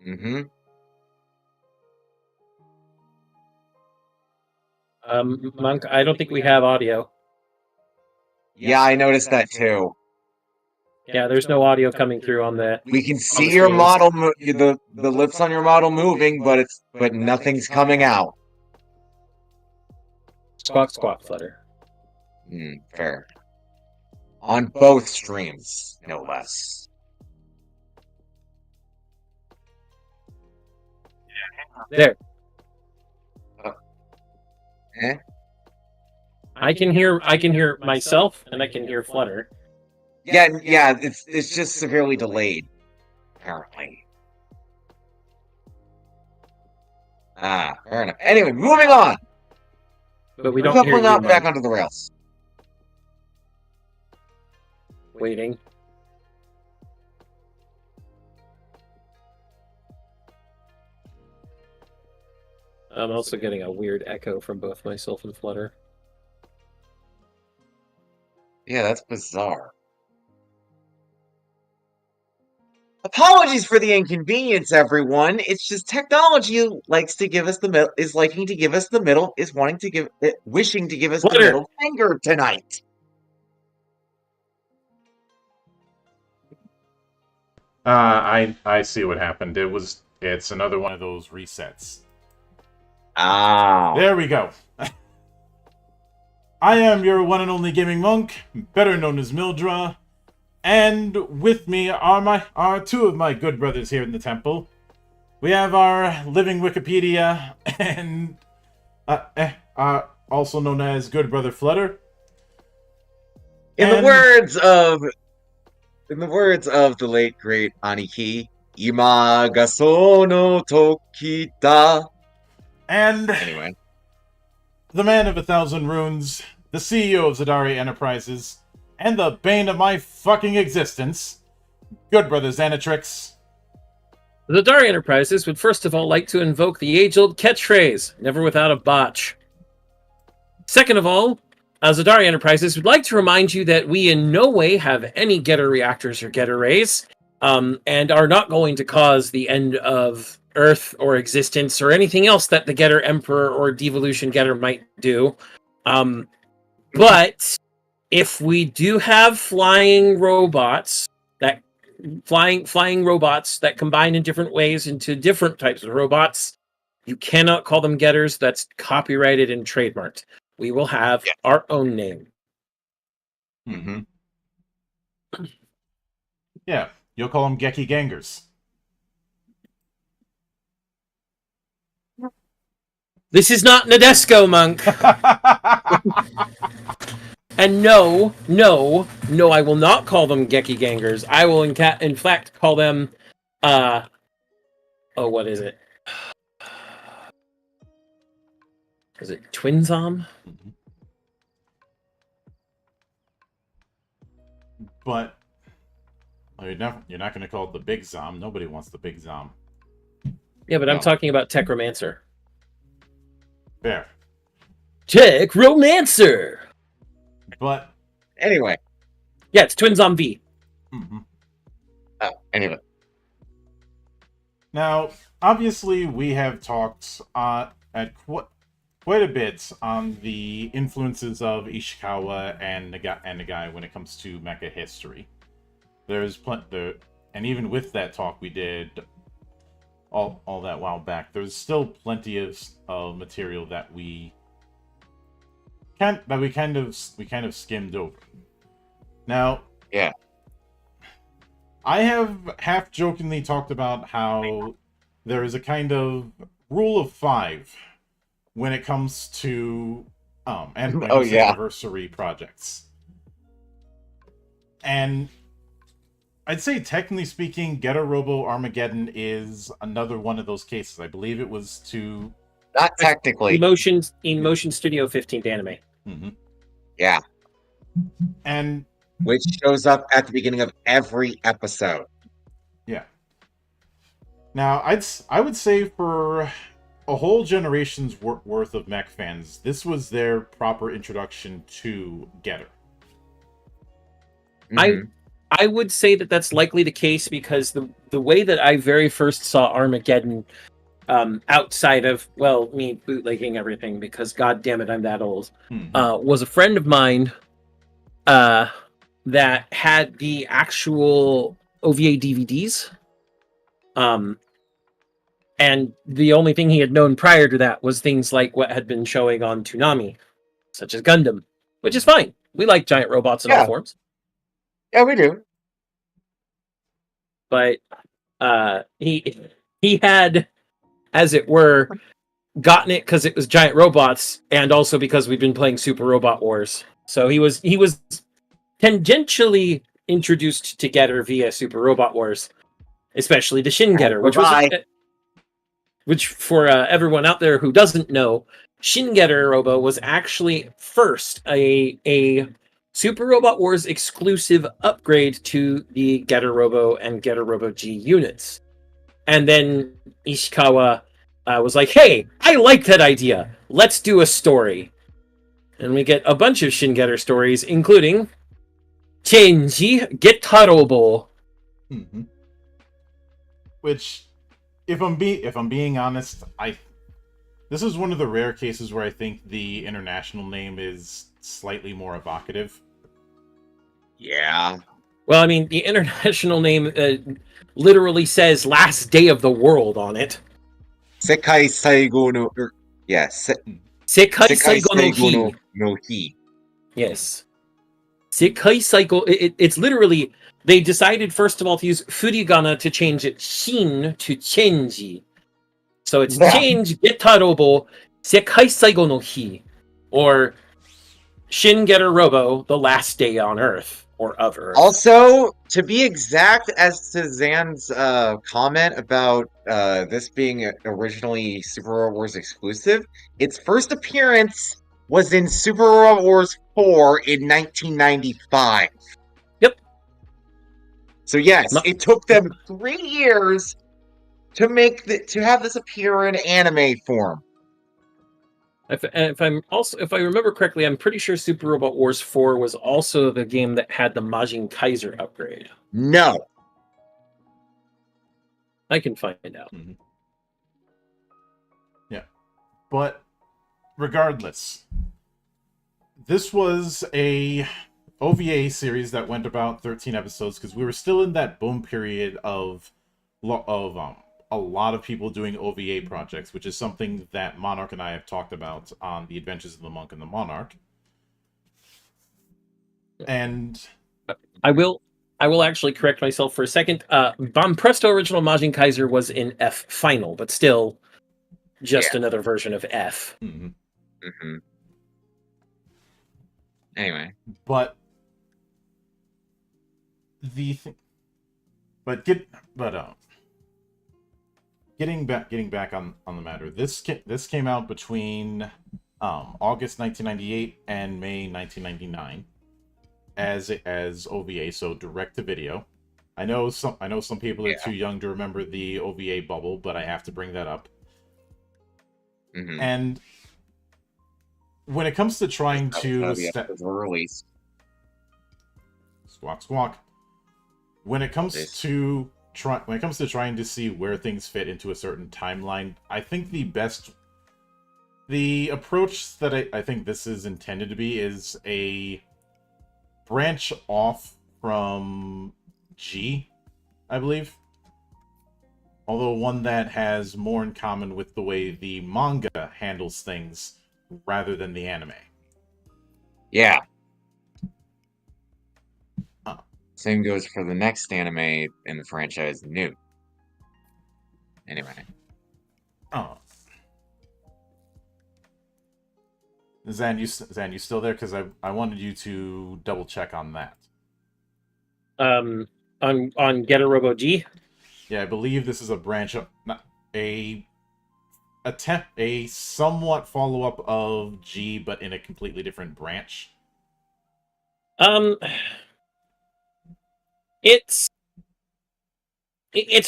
Mm-hmm. Monk, I don't think we have audio. Yeah, I noticed that too. Yeah, there's no audio coming through on that. We can see your model, the lips on your model moving, but nothing's coming out. Squawk, squawk, Flutter. Fair. On both streams, no less. There. Eh? I can hear myself, and I can hear Flutter. Yeah, it's just severely delayed, apparently. Fair enough. Anyway, moving on. But we don't hear you, Coupling up back Monk. onto the rails. Waiting. I'm also getting a weird echo from both myself and Flutter. Yeah, that's bizarre. Apologies for the inconvenience, everyone. It's just technology likes to give us the is liking to give us the middle, is wanting to give it, wishing to give us the middle finger tonight. I see what happened. It's another one of those resets. Ah. There we go. I am your one and only gaming monk, better known as Mildra, And with me are two of my good brothers here in the temple. We have our living Wikipedia and also known as Good Brother Flutter. In the words of the late great Aniki, Ima ga sono toki da. And Anyway, the man of 1,000 runes, the CEO of Zadari Enterprises, and the bane of my fucking existence, Good Brother Xanatrix. The Dari Enterprises would first of all like to invoke the age-old catchphrase, never without a botch. Second of all, Zadari Enterprises would like to remind you that we in no way have any getter reactors or getter rays, and are not going to cause the end of Earth or existence or anything else that the Getter Emperor or Devolution Getter might do. But if we do have flying robots that combine in different ways into different types of robots, you cannot call them getters. That's copyrighted and trademarked. We will have our own name. Mm-hmm. Yeah, you'll call them Geki Gangers. This is not Nadesco, Monk. And no, I will not call them Geki Gangers. I will in fact call them, what is it? Is it Twinzom? Mm-hmm. But you're not going to call it the Big Zom. Nobody wants the Big Zom. Yeah, but I'm talking about Techromancer. Fair. Techromancer! But anyway. Yeah, it's Twinzom V. Mm-hmm. Oh, anyway. Now, obviously, we have talked at quite a bit on the influences of Ishikawa and Nagai when it comes to mecha history. There's and even with that talk we did all that while back, there's still plenty of material that we kind of skimmed over. Now, yeah, I have half jokingly talked about how there is a kind of rule of 5 when it comes to anniversary projects. And I'd say, technically speaking, Robo Armageddon is another one of those cases. I believe it was to... Not technically. Emotion Studio 15th anime. Mm-hmm. Yeah. And... which shows up at the beginning of every episode. Yeah. Now, I would say for a whole generation's worth of mech fans, this was their proper introduction to Getter. Mm-hmm. I would say that that's likely the case because the way that I very first saw Armageddon, outside of, me bootlegging everything because god damn it, I'm that old, was a friend of mine that had the actual OVA DVDs. And the only thing he had known prior to that was things like what had been showing on Toonami, such as Gundam, which is fine. We like giant robots in all forms. Yeah, we do. But he had, as it were, gotten it because it was giant robots, and also because we'd been playing Super Robot Wars. So he was tangentially introduced to Getter via Super Robot Wars, especially to Shin Getter, which for everyone out there who doesn't know, Shin Getter Robo was actually first a Super Robot Wars exclusive upgrade to the Getter Robo and Getter Robo G units. And then Ishikawa was like, hey, I like that idea. Let's do a story. And we get a bunch of Shin Getter stories, including Chenji Getarobo. Mm-hmm. Which, if I'm being honest, this is one of the rare cases where I think the international name is slightly more evocative. Yeah. Well, I mean, the international name literally says "last day of the world" on it. Sekai Saigo no... Sekai Saigo no Hi. no Hi. Yes. Sekai cycle. It's literally they decided first of all to use furigana to change it shin to chenji. So it's Yeah. change Getarobo Sekai Saigo no Hi, or Shin Getter Robo, the last day on Earth or of Earth. Also, to be exact, as to Zan's comment about this being originally Super Robot Wars exclusive, its first appearance was in Super Robot Wars 4 in 1995. Yep. So yes, it took them 3 years to to have this appear in anime form. If I remember correctly, I'm pretty sure Super Robot Wars 4 was also the game that had the Majin Kaiser upgrade. No. I can find out. Mm-hmm. Yeah. But regardless, this was a OVA series that went about 13 episodes because we were still in that boom period of a lot of people doing OVA projects, which is something that Monarch and I have talked about on The Adventures of the Monk and the Monarch. And I will actually correct myself for a second. Von Presto Original Majin Kaiser was in F Final, but still just another version of F. Mm-hmm. Mm-hmm. Anyway, but getting back on the matter, this came out between August 1998 and May 1999 as OVA, so direct to video. I know some people are too young to remember the OVA bubble, but I have to bring that up. mm-hmm. And when it comes to trying to release squawk, when it comes to trying to see where things fit into a certain timeline, I think the approach that I think this is intended to be is a branch off from G, I believe. Although one that has more in common with the way the manga handles things rather than the anime. Yeah. Same goes for the next anime in the franchise, New. Anyway. Oh. Zan, you still there? Because I wanted you to double check on that. On Getter Robo G. Yeah, I believe this is a branch of a somewhat follow up of G, but in a completely different branch. It's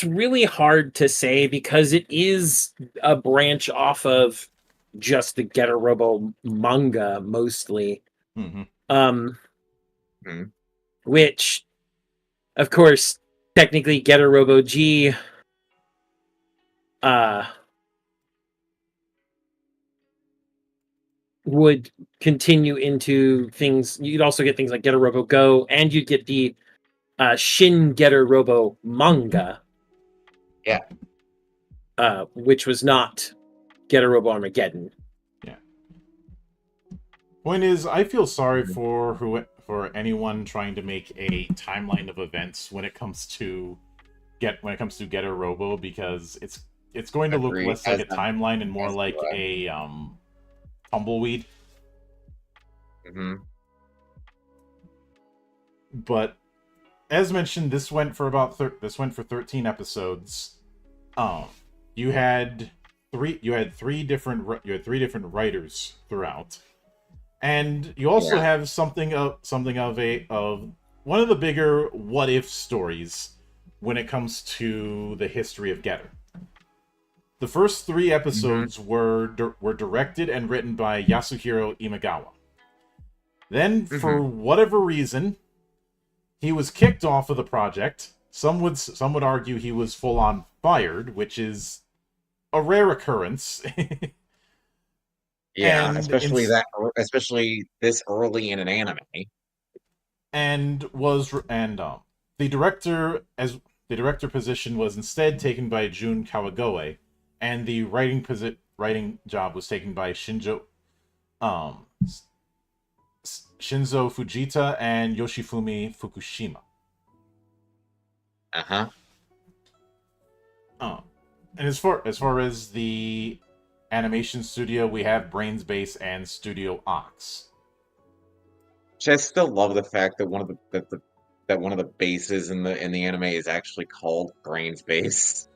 really hard to say because it is a branch off of just the Getter Robo manga mostly. Mm-hmm. Which, of course, technically Getter Robo G would continue into things. You'd also get things like Getter Robo Go, and you'd get the Shin Getter Robo manga. Yeah. Which was not Getter Robo Armageddon. Yeah. Point is, I feel sorry for anyone trying to make a timeline of events when it comes to Getter Robo, because it's going to look less like a timeline and more like a tumbleweed. Mm-hmm. But as mentioned, this went for 13 episodes. You had three different writers throughout, and you also have something of one of the bigger what if stories when it comes to the history of Getter. The first 3 episodes were directed and written by Yasuhiro Imagawa. Then, for whatever reason, he was kicked off of the project. Some would argue he was full on fired, which is a rare occurrence. Yeah, especially this early in an anime. And the director position was instead taken by Jun Kawagoe, and the writing job was taken by Shinjo Shinzo Fujita and Yoshifumi Fukushima. Uh-huh. And as far as the animation studio, we have Brainsbase and Studio Ox. Which I still love the fact that one of the bases in the anime is actually called Brains Base.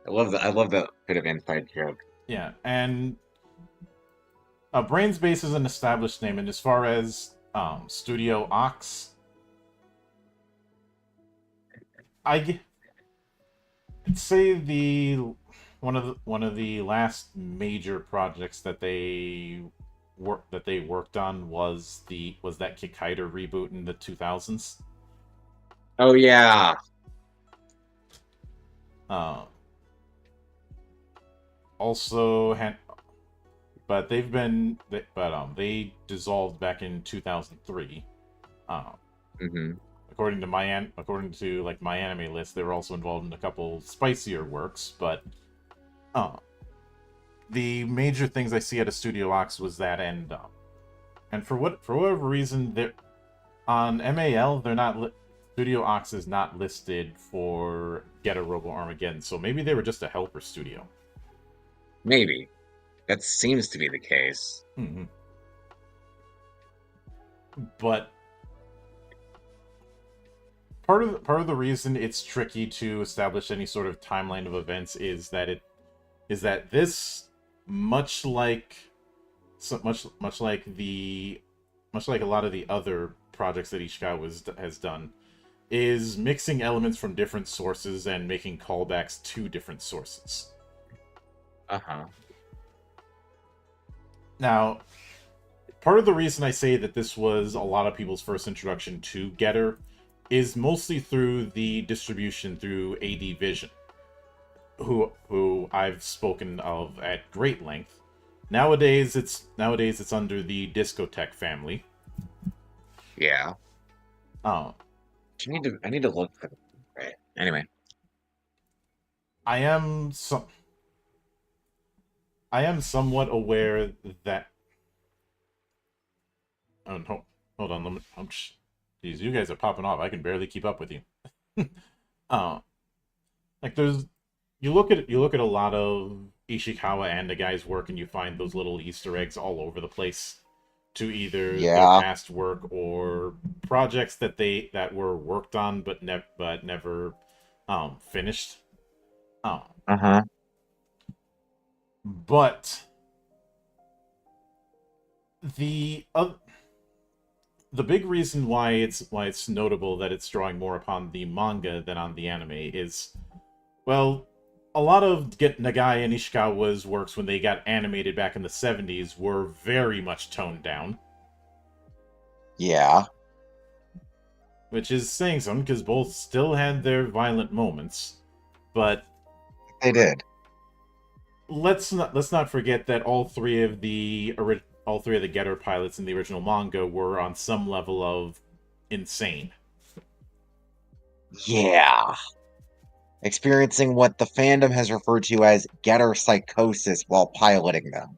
I love that bit of inside joke. Yeah, and Brainsbase is an established name, and as far as Studio Ox, I'd say one of the last major projects that they worked on was that Kikaider reboot in the 2000s. Oh yeah. Also, but they dissolved back in 2003. Mm-hmm. According to my anime list, they were also involved in a couple spicier works, but the major things I see at a Studio Ox was that, and for whatever reason, on MAL they're not Studio Ox is not listed for Get a Robo Armageddon, so maybe they were just a helper studio. Maybe. That seems to be the case. Mm-hmm. But part of the reason it's tricky to establish any sort of timeline of events is that this much like a lot of the other projects that Ishikawa has done, is mixing elements from different sources and making callbacks to different sources. Uh-huh. Now, part of the reason I say that this was a lot of people's first introduction to Getter is mostly through the distribution through AD Vision, who I've spoken of at great length. Nowadays it's under the Discotech family. Yeah. Oh. I need to look for it. Right. Anyway. I am somewhat aware that. Oh, no, hold on. Jeez, you guys are popping off. I can barely keep up with you. You look at a lot of Ishikawa and the guy's work, and you find those little Easter eggs all over the place to either their past work or projects that were worked on but never finished. Uh-huh. But the big reason why it's notable that it's drawing more upon the manga than on the anime is, well, a lot of Nagai and Ishikawa's works when they got animated back in the 70s were very much toned down. Yeah. Which is saying something, because both still had their violent moments, but they did. Let's not forget that all three of the Getter pilots in the original manga were on some level of insane. Yeah. Experiencing what the fandom has referred to as Getter psychosis while piloting them.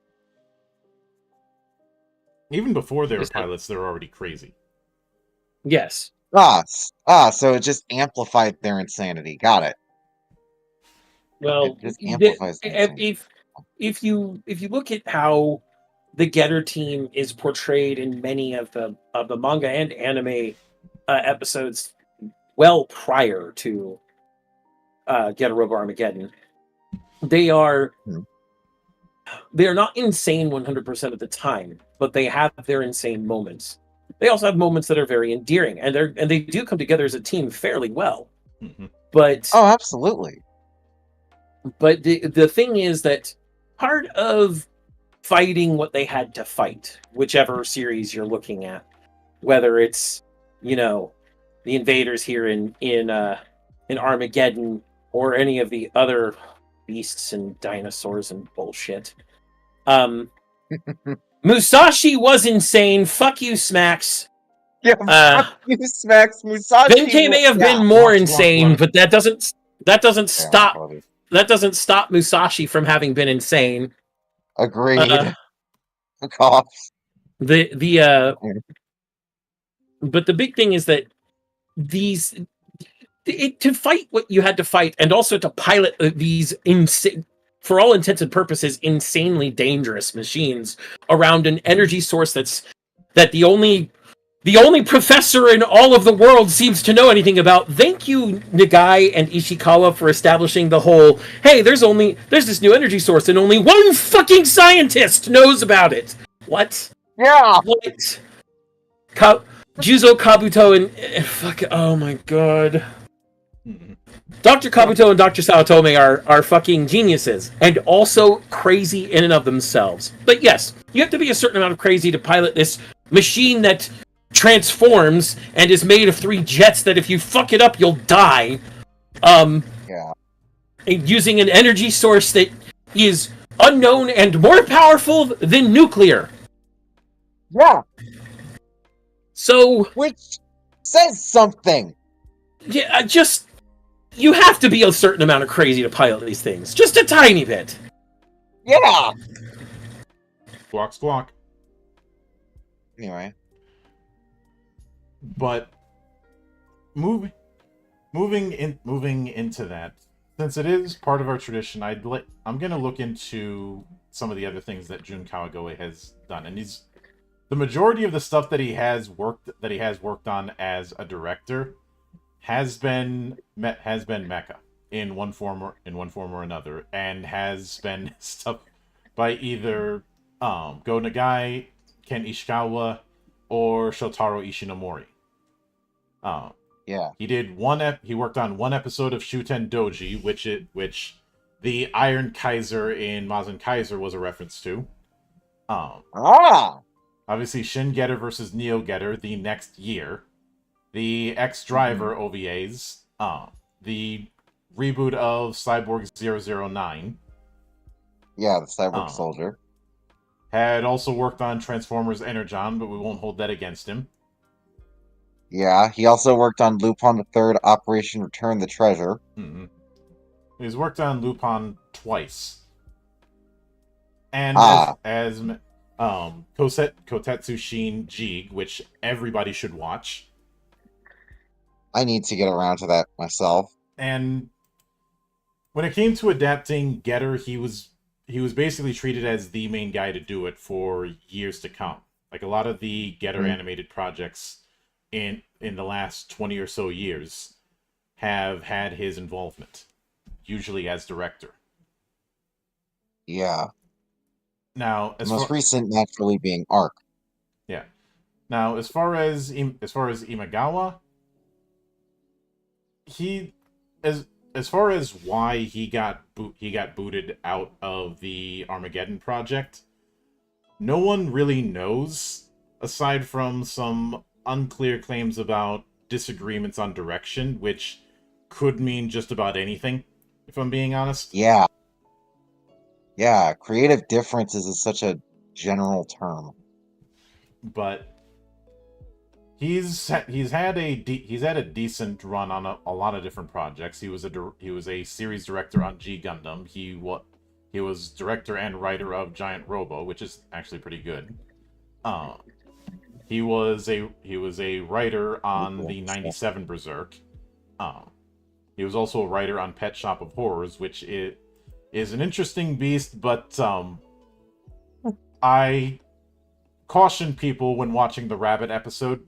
Even before they were pilots, they were already crazy. Yes. So it just amplified their insanity. Got it. Well, it just amplifies if you look at how the Getter team is portrayed in many of the manga and anime episodes, well prior to Get a Robo Armageddon, they are not insane 100% of the time, but they have their insane moments. They also have moments that are very endearing, and they do come together as a team fairly well. Mm-hmm. But absolutely. But the thing is that part of fighting what they had to fight, whichever series you're looking at, whether it's the invaders here in Armageddon or any of the other beasts and dinosaurs and bullshit, Musashi was insane. Fuck you, Smacks. Yeah, fuck you, Smacks. Musashi. Benkei may have been more insane, but that doesn't stop. That doesn't stop Musashi from having been insane. Agreed. Fuck off. The but the big thing is that these to fight what you had to fight, and also to pilot these insane, for all intents and purposes, insanely dangerous machines around an energy source that the only professor in all of the world seems to know anything about. Thank you, Nagai and Ishikawa, for establishing the whole, hey, there's this new energy source and only one fucking scientist knows about it. What? Yeah. What? Juzo Kabuto and fuck, oh my god. Dr. Kabuto and Dr. Saotome are fucking geniuses, and also crazy in and of themselves. But yes, you have to be a certain amount of crazy to pilot this machine that transforms and is made of 3 jets that if you fuck it up, you'll die. Yeah. Using an energy source that is unknown and more powerful than nuclear. Yeah. So... Which says something. Yeah, you have to be a certain amount of crazy to pilot these things. Just a tiny bit. Yeah. Squawk, squawk. Anyway. But moving into that, since it is part of our tradition, I'm gonna look into some of the other things that Jun Kawagoe has done, and the majority of the stuff that he has worked on as a director has been mecha in one form or another, and has been stuff by either Go Nagai, Ken Ishikawa, or Shotaro Ishinomori. Yeah. He worked on one episode of Shuten Doji, which the Iron Kaiser in Mazen Kaiser was a reference to. Obviously Shin Getter versus Neo Getter the next year. The X-Driver OVAs. The reboot of Cyborg 009. Yeah, the Cyborg Soldier. Had also worked on Transformers Energon, but we won't hold that against him. Yeah, he also worked on Lupin the Third, Operation Return the Treasure. Mm-hmm. He's worked on Lupin twice. And as Kotetsu Shin Jig, which everybody should watch. I need to get around to that myself. And when it came to adapting Getter, he was basically treated as the main guy to do it for years to come. Like a lot of the Getter animated projects in the last 20 or so years have had his involvement, usually as director. Yeah. Now, the most recent naturally being Arc. Yeah. Now, as far as Imagawa, as far as why he got booted out of the Armageddon project, no one really knows, aside from some unclear claims about disagreements on direction, which could mean just about anything, if I'm being honest. Yeah. Yeah, creative differences is such a general term. But he's had a decent run on a lot of different projects. He was a series director on G Gundam. He was director and writer of Giant Robo, which is actually pretty good. He was a writer on the 97 Berserk. He was also a writer on Pet Shop of Horrors, which is an interesting beast, but I caution people when watching the Rabbit episode.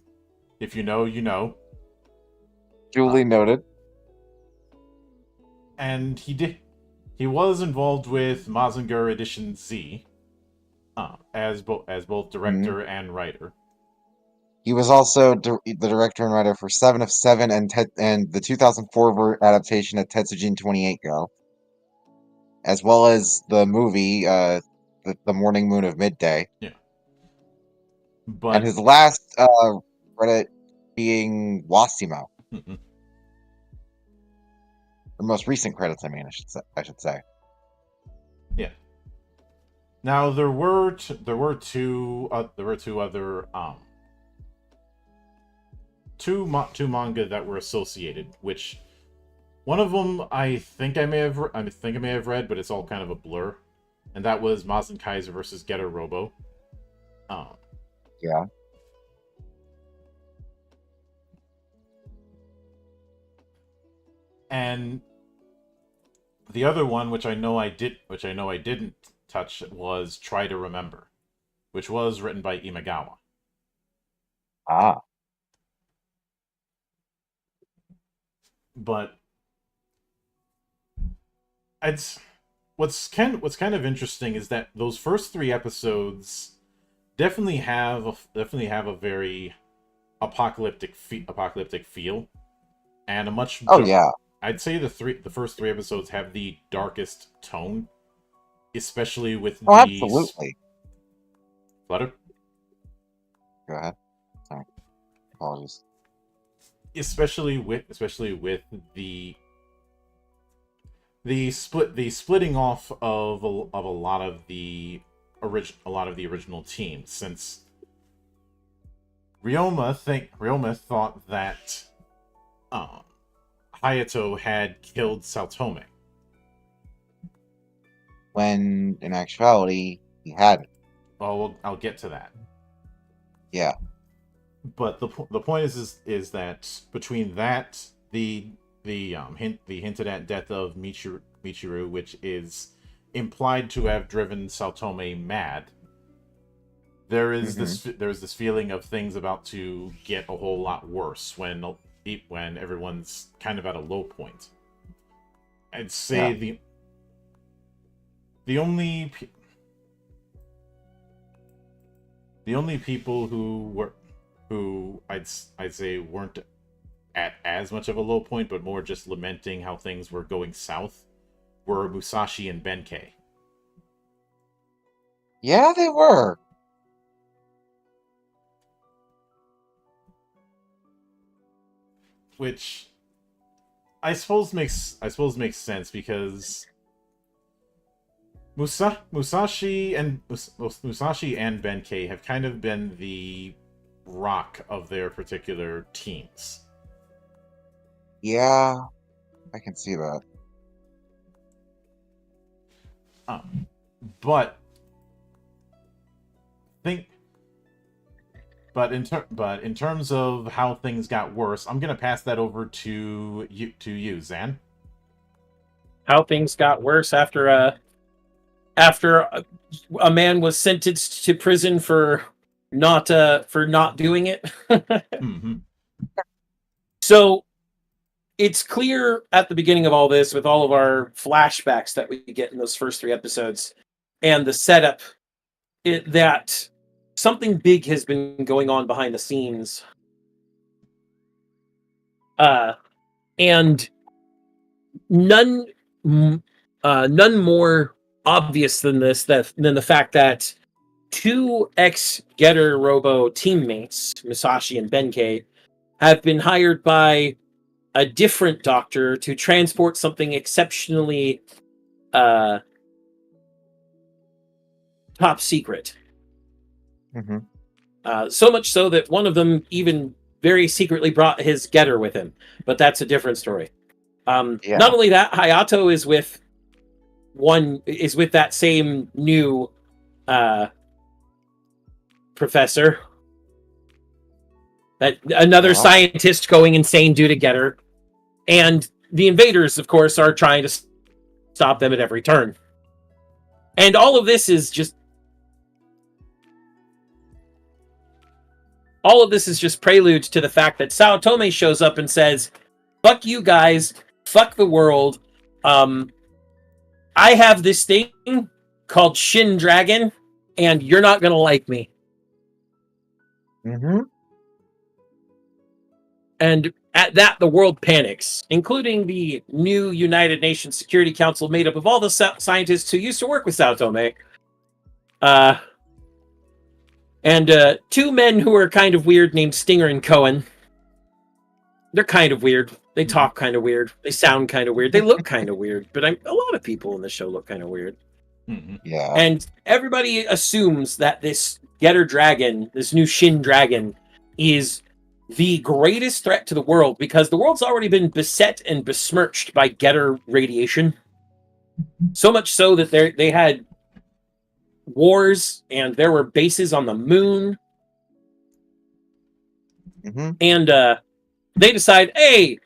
If you know, you know. Duly noted. And he was involved with Mazinger Edition Z as both director and writer. He was also the director and writer for 7 of 7 and the 2004 adaptation of Tetsujin 28 Go, as well as the movie the Morning Moon of Midday. Yeah. But and his last credit being Wasimo. Mm-hmm. The most recent credits, I should say. Yeah. Now there were two other two manga that were associated, which one of them I think I may have read, but it's all kind of a blur, and that was Mazen Kaiser versus Getter Robo. Yeah. And the other one, which I know I didn't touch, was Try to Remember, which was written by Imagawa. Ah. But it's what's kind of interesting is that those first 3 episodes definitely have a very apocalyptic feel, and a much Oh yeah. I'd say the first 3 episodes have the darkest tone, especially with Oh, the absolutely. Flutter. Go ahead. Sorry. Apologies. Especially with the splitting off of a lot of the original teams, since Ryoma thought that Hayato had killed Saotome, When in actuality he hadn't. well, I'll get to that. Yeah. But the point is that between that, the hinted at death of Michiru, which is implied to have driven Saotome mad, there is this feeling of things about to get a whole lot worse when everyone's kind of at a low point. I'd say the only people who I'd say weren't at as much of a low point, but more just lamenting how things were going south, were Musashi and Benkei. Yeah, they were. Which I suppose makes sense, because Musashi and Benkei have kind of been the rock of their particular teams. Yeah, I can see that. But in terms of how things got worse, I'm gonna pass that over to you, Zan. How things got worse after a man was sentenced to prison for not doing it. Mm-hmm. So it's clear at the beginning of all this, with all of our flashbacks that we get in those first 3 episodes and the setup, that something big has been going on behind the scenes. And none more obvious than the fact that 2 ex-Getter Robo teammates, Musashi and Benkei, have been hired by a different doctor to transport something exceptionally top secret. So much so that one of them even very secretly brought his Getter with him, but that's a different story. Not only that, Hayato is with that same new professor, that another scientist going insane due to Getter, and the invaders, of course, are trying to stop them at every turn. And all of this is just prelude to the fact that Saotome shows up and says, "Fuck you guys, fuck the world. I have this thing called Shin Dragon, and you're not gonna like me." And at that, the world panics, including the new United Nations Security Council made up of all the scientists who used to work with Saotome. And 2 men who are kind of weird named Stinger and Cohen. They're kind of weird. They talk kind of weird. They sound kind of weird. They look kind of weird. But a lot of people in the show look kind of weird. Yeah. And everybody assumes that this Getter Dragon, this new Shin Dragon, is the greatest threat to the world, because the world's already been beset and besmirched by Getter radiation. So much so that they had wars, and there were bases on the moon, And they decide, hey,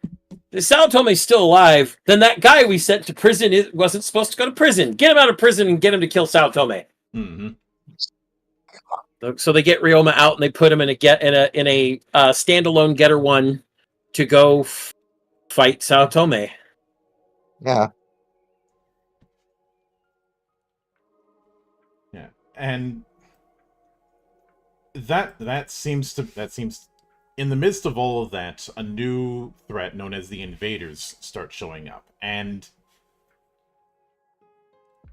if Sao Tome's still alive, then that guy we sent to prison wasn't supposed to go to prison. Get him out of prison and get him to kill Sao Tome. So they get Ryoma out and they put him in a standalone Getter 1 to go fight Sao Tome. Yeah. Yeah, and that seems in the midst of all of that, a new threat known as the Invaders starts showing up, and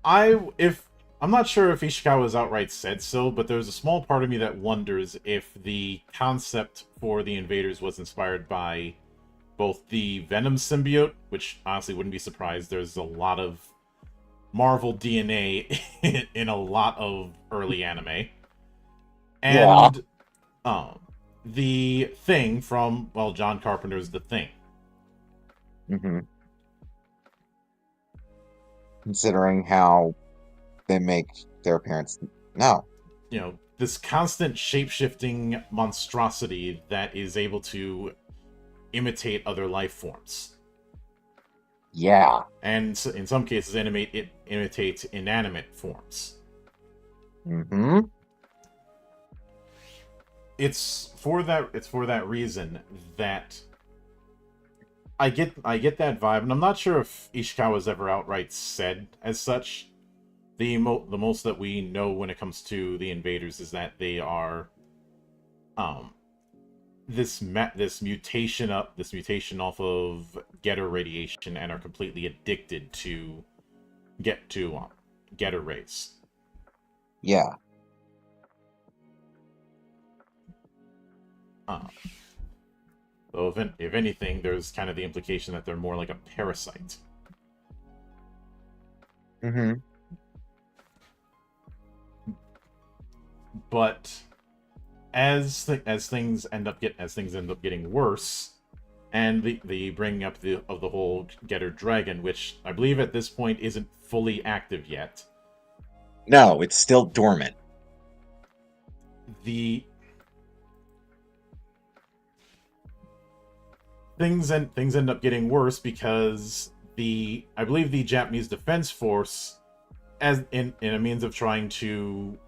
I'm not sure if Ishikawa's outright said so, but there's a small part of me that wonders if the concept for the Invaders was inspired by both the Venom symbiote, which honestly wouldn't be surprised. There's a lot of Marvel DNA in a lot of early anime. And the Thing from, well, John Carpenter's The Thing. Considering how they make their appearance now. You know, this constant shape-shifting monstrosity that is able to imitate other life forms. Yeah. And in some cases, imitate inanimate forms. It's for that reason that I get that vibe, and I'm not sure if Ishikawa's ever outright said as such. The most that we know when it comes to the Invaders is that they are this mutation off of Getter radiation and are completely addicted to Getter rays. Yeah. So if anything, there's kind of the implication that they're more like a parasite. But as things end up getting worse, and the bringing up of the whole Getter Dragon, which I believe at this point isn't fully active yet. No, it's still dormant. Things end up getting worse because I believe the Japanese Defense Force, as in a means of trying to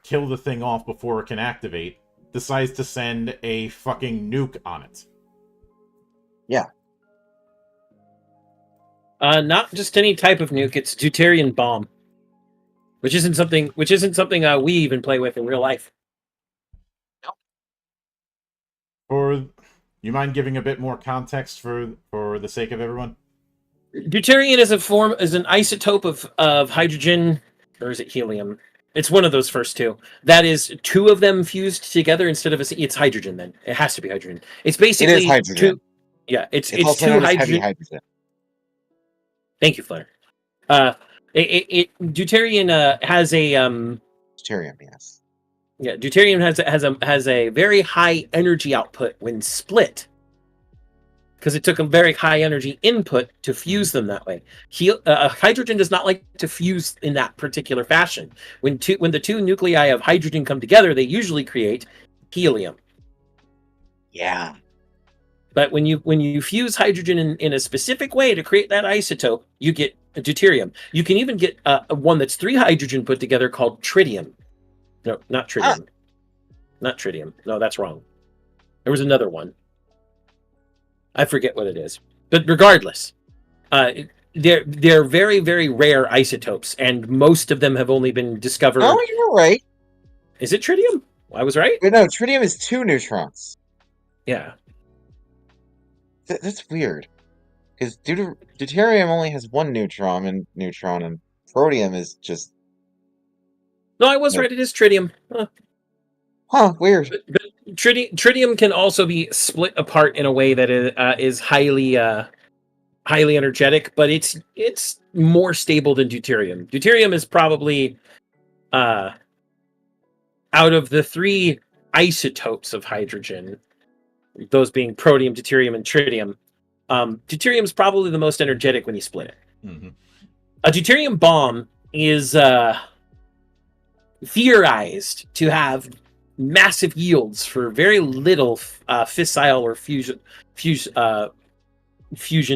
kill the thing off before it can activate, decides to send a fucking nuke on it. Yeah. Not just any type of nuke, it's deuterium bomb. Which isn't something we even play with in real life. Or you mind giving a bit more context for the sake of everyone? Deuterium is an isotope of hydrogen, or is it helium? It's one of those first two. That is two of them fused together instead of it's hydrogen. Then it has to be hydrogen. It's basically it is hydrogen. It's also two known as hydrogen. heavy hydrogen. Thank you, Flutter. Deuterium has a Deuterium, yes. Yeah, deuterium has a very high energy output when split, because it took a very high energy input to fuse them that way. Hydrogen does not like to fuse in that particular fashion. When the two nuclei of hydrogen come together, they usually create helium. Yeah. But when you fuse hydrogen in a specific way to create that isotope, you get deuterium. You can even get one that's 3 hydrogen put together called tritium. No, not tritium. Not tritium. No, that's wrong. There was another one. I forget what it is. But regardless, they're very, very rare isotopes, and most of them have only been discovered. Oh, you were right. Is it tritium? I was right? No, tritium is 2 neutrons. Yeah. That's weird. Because deuterium only has 1 neutron, and protium is just... No, I was right. It is tritium. Huh, weird. But tritium can also be split apart in a way that is highly energetic, but it's more stable than deuterium. Deuterium is probably out of the 3 isotopes of hydrogen, those being protium, deuterium, and tritium. Deuterium is probably the most energetic when you split it. Mm-hmm. A deuterium bomb is theorized to have massive yields for very little fissile or fusion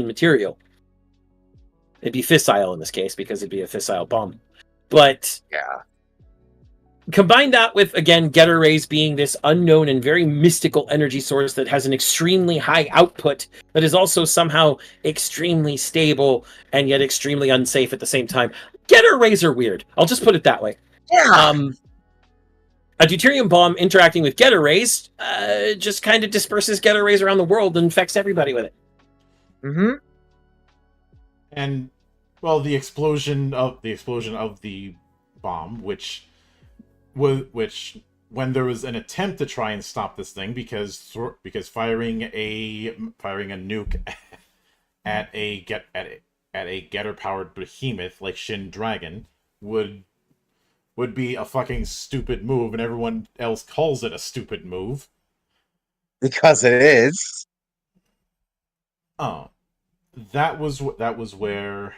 material. It'd be fissile in this case because it'd be a fissile bomb. But Yeah. combine that with, again, Getter rays being this unknown and very mystical energy source that has an extremely high output that is also somehow extremely stable and yet extremely unsafe at the same time. Getter rays are weird. I'll just put it that way. Yeah. A deuterium bomb interacting with Getter rays just kind of disperses Getter rays around the world and infects everybody with it. Mm-hmm. And well, the explosion of the bomb, which when there was an attempt to try and stop this thing, because firing a nuke at a Getter powered behemoth like Shin Dragon would be a fucking stupid move, and everyone else calls it a stupid move. Because it is. Oh, that was where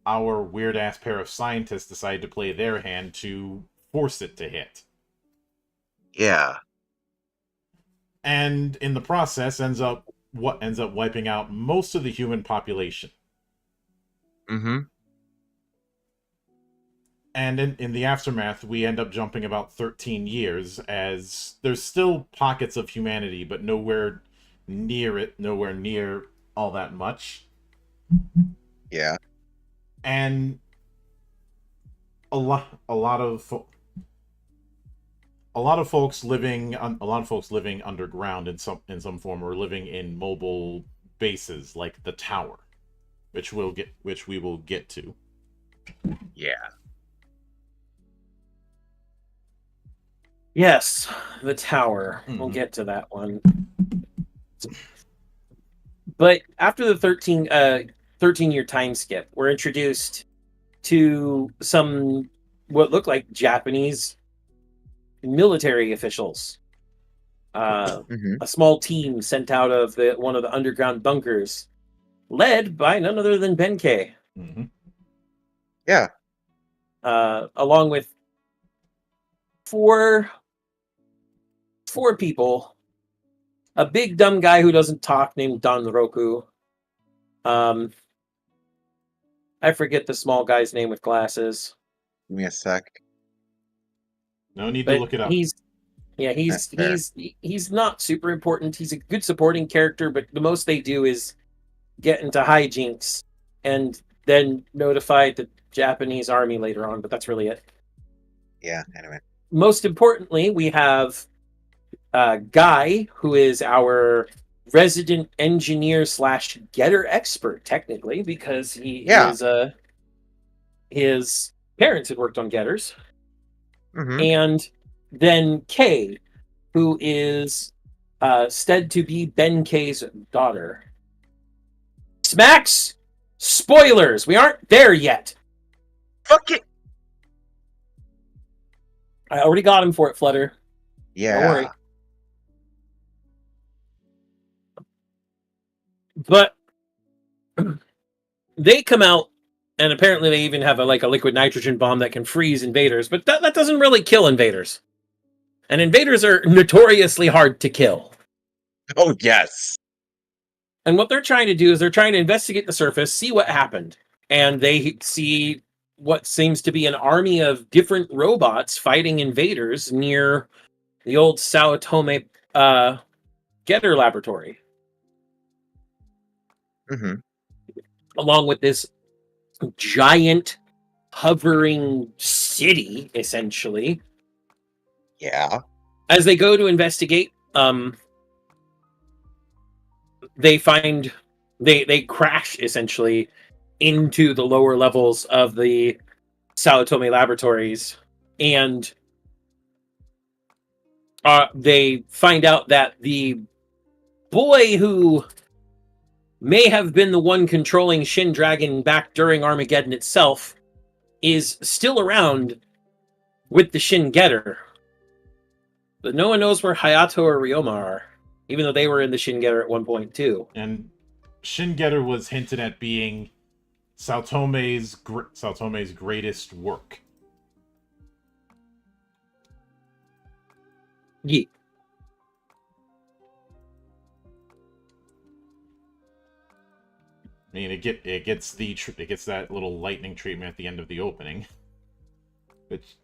our weird ass pair of scientists decided to play their hand to force it to hit. Yeah. And in the process ends up wiping out most of the human population. Mm-hmm. And in the aftermath, we end up jumping about 13 years, as there's still pockets of humanity, but nowhere near all that much. Yeah. And a lot of folks living underground in some form, or living in mobile bases like the tower, which we will get to. Yeah. Yes, the tower. Mm-hmm. We'll get to that one. But after the 13-year time skip, we're introduced to some what look like Japanese military officials. A small team sent out of one of the underground bunkers, led by none other than Benkei. Mm-hmm. Yeah. Along with four people, a big dumb guy who doesn't talk named Don Roku. I forget the small guy's name with glasses. Give me a sec. No need to look it up. He's not super important. He's a good supporting character, but the most they do is get into hijinks and then notify the Japanese army later on, but that's really it. Yeah, anyway. Most importantly, we have Guy, who is our resident engineer / Getter expert, technically, because his parents had worked on Getters. Mm-hmm. And then Kay, who is said to be Benkei's daughter. Smacks! Spoilers! We aren't there yet! Fuck it! I already got him for it, Flutter. Yeah. Don't worry. But they come out, and apparently they even have a liquid nitrogen bomb that can freeze invaders, but that doesn't really kill invaders. And invaders are notoriously hard to kill. Oh, yes. And what they're trying to do is they're trying to investigate the surface, see what happened. And they see what seems to be an army of different robots fighting invaders near the old Sao Tome Getter laboratory. Mm-hmm. Along with this giant hovering city, essentially. Yeah. As they go to investigate, they crash essentially into the lower levels of the Sao Tome laboratories, and they find out that the boy who may have been the one controlling Shin Dragon back during Armageddon itself is still around with the Shin Getter. But no one knows where Hayato or Ryoma are, even though they were in the Shin Getter at one point too. And Shin Getter was hinted at being Sao Tome's greatest work. Yeah. I mean, it gets that little lightning treatment at the end of the opening. Which,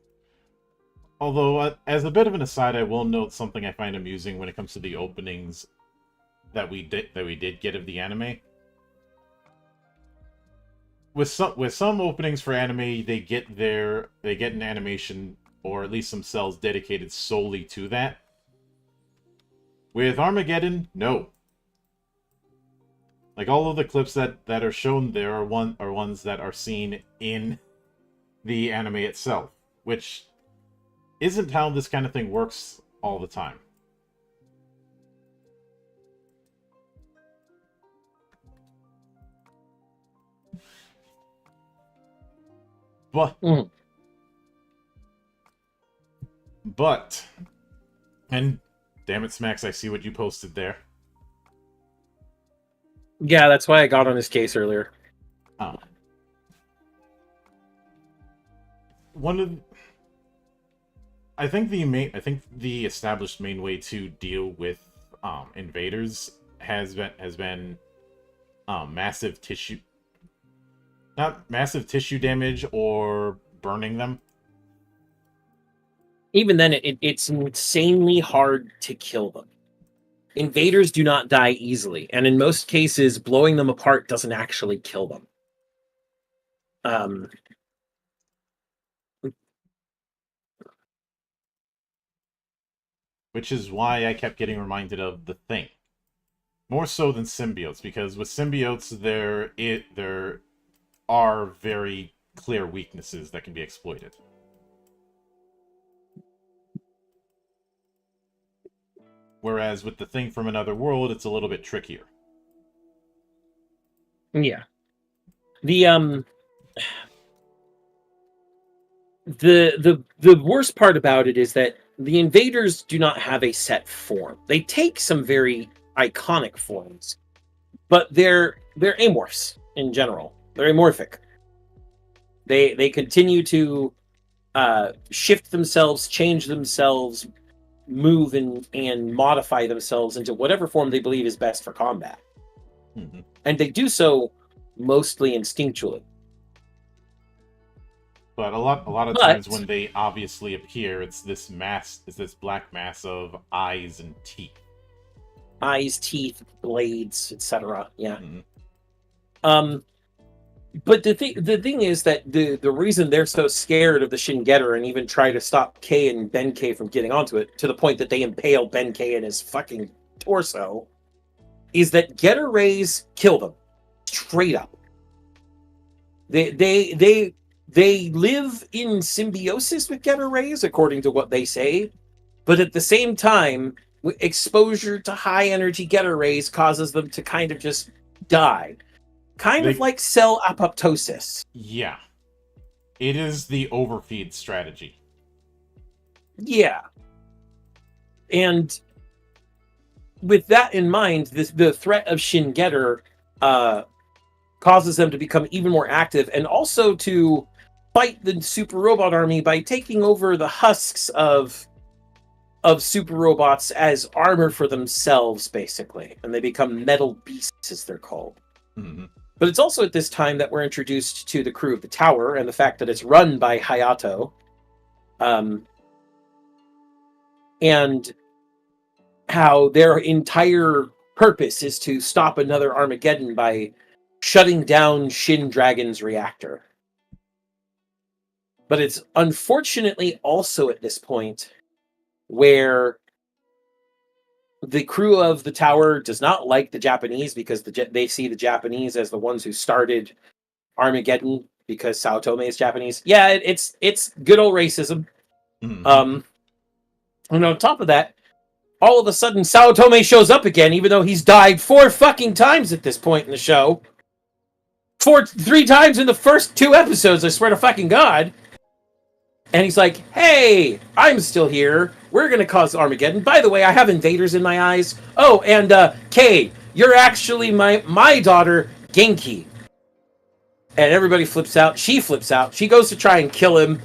although as a bit of an aside, I will note something I find amusing when it comes to the openings that we did get of the anime. With some openings for anime, they get an animation or at least some cells dedicated solely to that. With Armageddon, no. Like, all of the clips that are shown there are ones that are seen in the anime itself, which isn't how this kind of thing works all the time. But, and damn it, Smacks, I see what you posted there. Yeah, that's why I got on his case earlier. Oh. I think the established main way to deal with invaders has been massive tissue, not massive tissue damage or burning them. Even then, it's insanely hard to kill them. Invaders do not die easily, and in most cases, blowing them apart doesn't actually kill them. Which is why I kept getting reminded of The Thing. More so than symbiotes, because with symbiotes, there are very clear weaknesses that can be exploited. Whereas with The Thing from Another World, it's a little bit trickier. Yeah. The worst part about it is that the invaders do not have a set form. They take some very iconic forms, but they're amorphs in general. They're amorphic. They continue to shift themselves, change themselves, move and modify themselves into whatever form they believe is best for combat. Mm-hmm. And they do so mostly instinctually. But a lot of times when they obviously appear, it's this black mass of eyes and teeth. Eyes, teeth, blades, etc. Yeah. Mm-hmm. But the thing is that the reason they're so scared of the Shin Getter and even try to stop K and Ben-K from getting onto it, to the point that they impale Ben-K in his fucking torso, is that Getter rays kill them. Straight up. They live in symbiosis with Getter rays, according to what they say, but at the same time, exposure to high energy Getter rays causes them to kind of just die. Kind of like cell apoptosis. Yeah. It is the overfeed strategy. Yeah. And with that in mind, the threat of Shin Getter causes them to become even more active, and also to fight the Super Robot Army by taking over the husks of super robots as armor for themselves, basically. And they become metal beasts, as they're called. Mm-hmm. But it's also at this time that we're introduced to the crew of the tower and the fact that it's run by Hayato. And how their entire purpose is to stop another Armageddon by shutting down Shin Dragon's reactor. But it's unfortunately also at this point where the crew of the tower does not like the Japanese, because they see the Japanese as the ones who started Armageddon, because Sao Tome is Japanese. Yeah, it's good old racism. Mm-hmm. And on top of that, all of a sudden Sao Tome shows up again, even though he's died 4 fucking times at this point in the show. 3 times in the first 2 episodes, I swear to fucking God. And he's like, hey, I'm still here. We're going to cause Armageddon. By the way, I have invaders in my eyes. Oh, and Kay, you're actually my daughter, Genki. And everybody flips out. She flips out. She goes to try and kill him.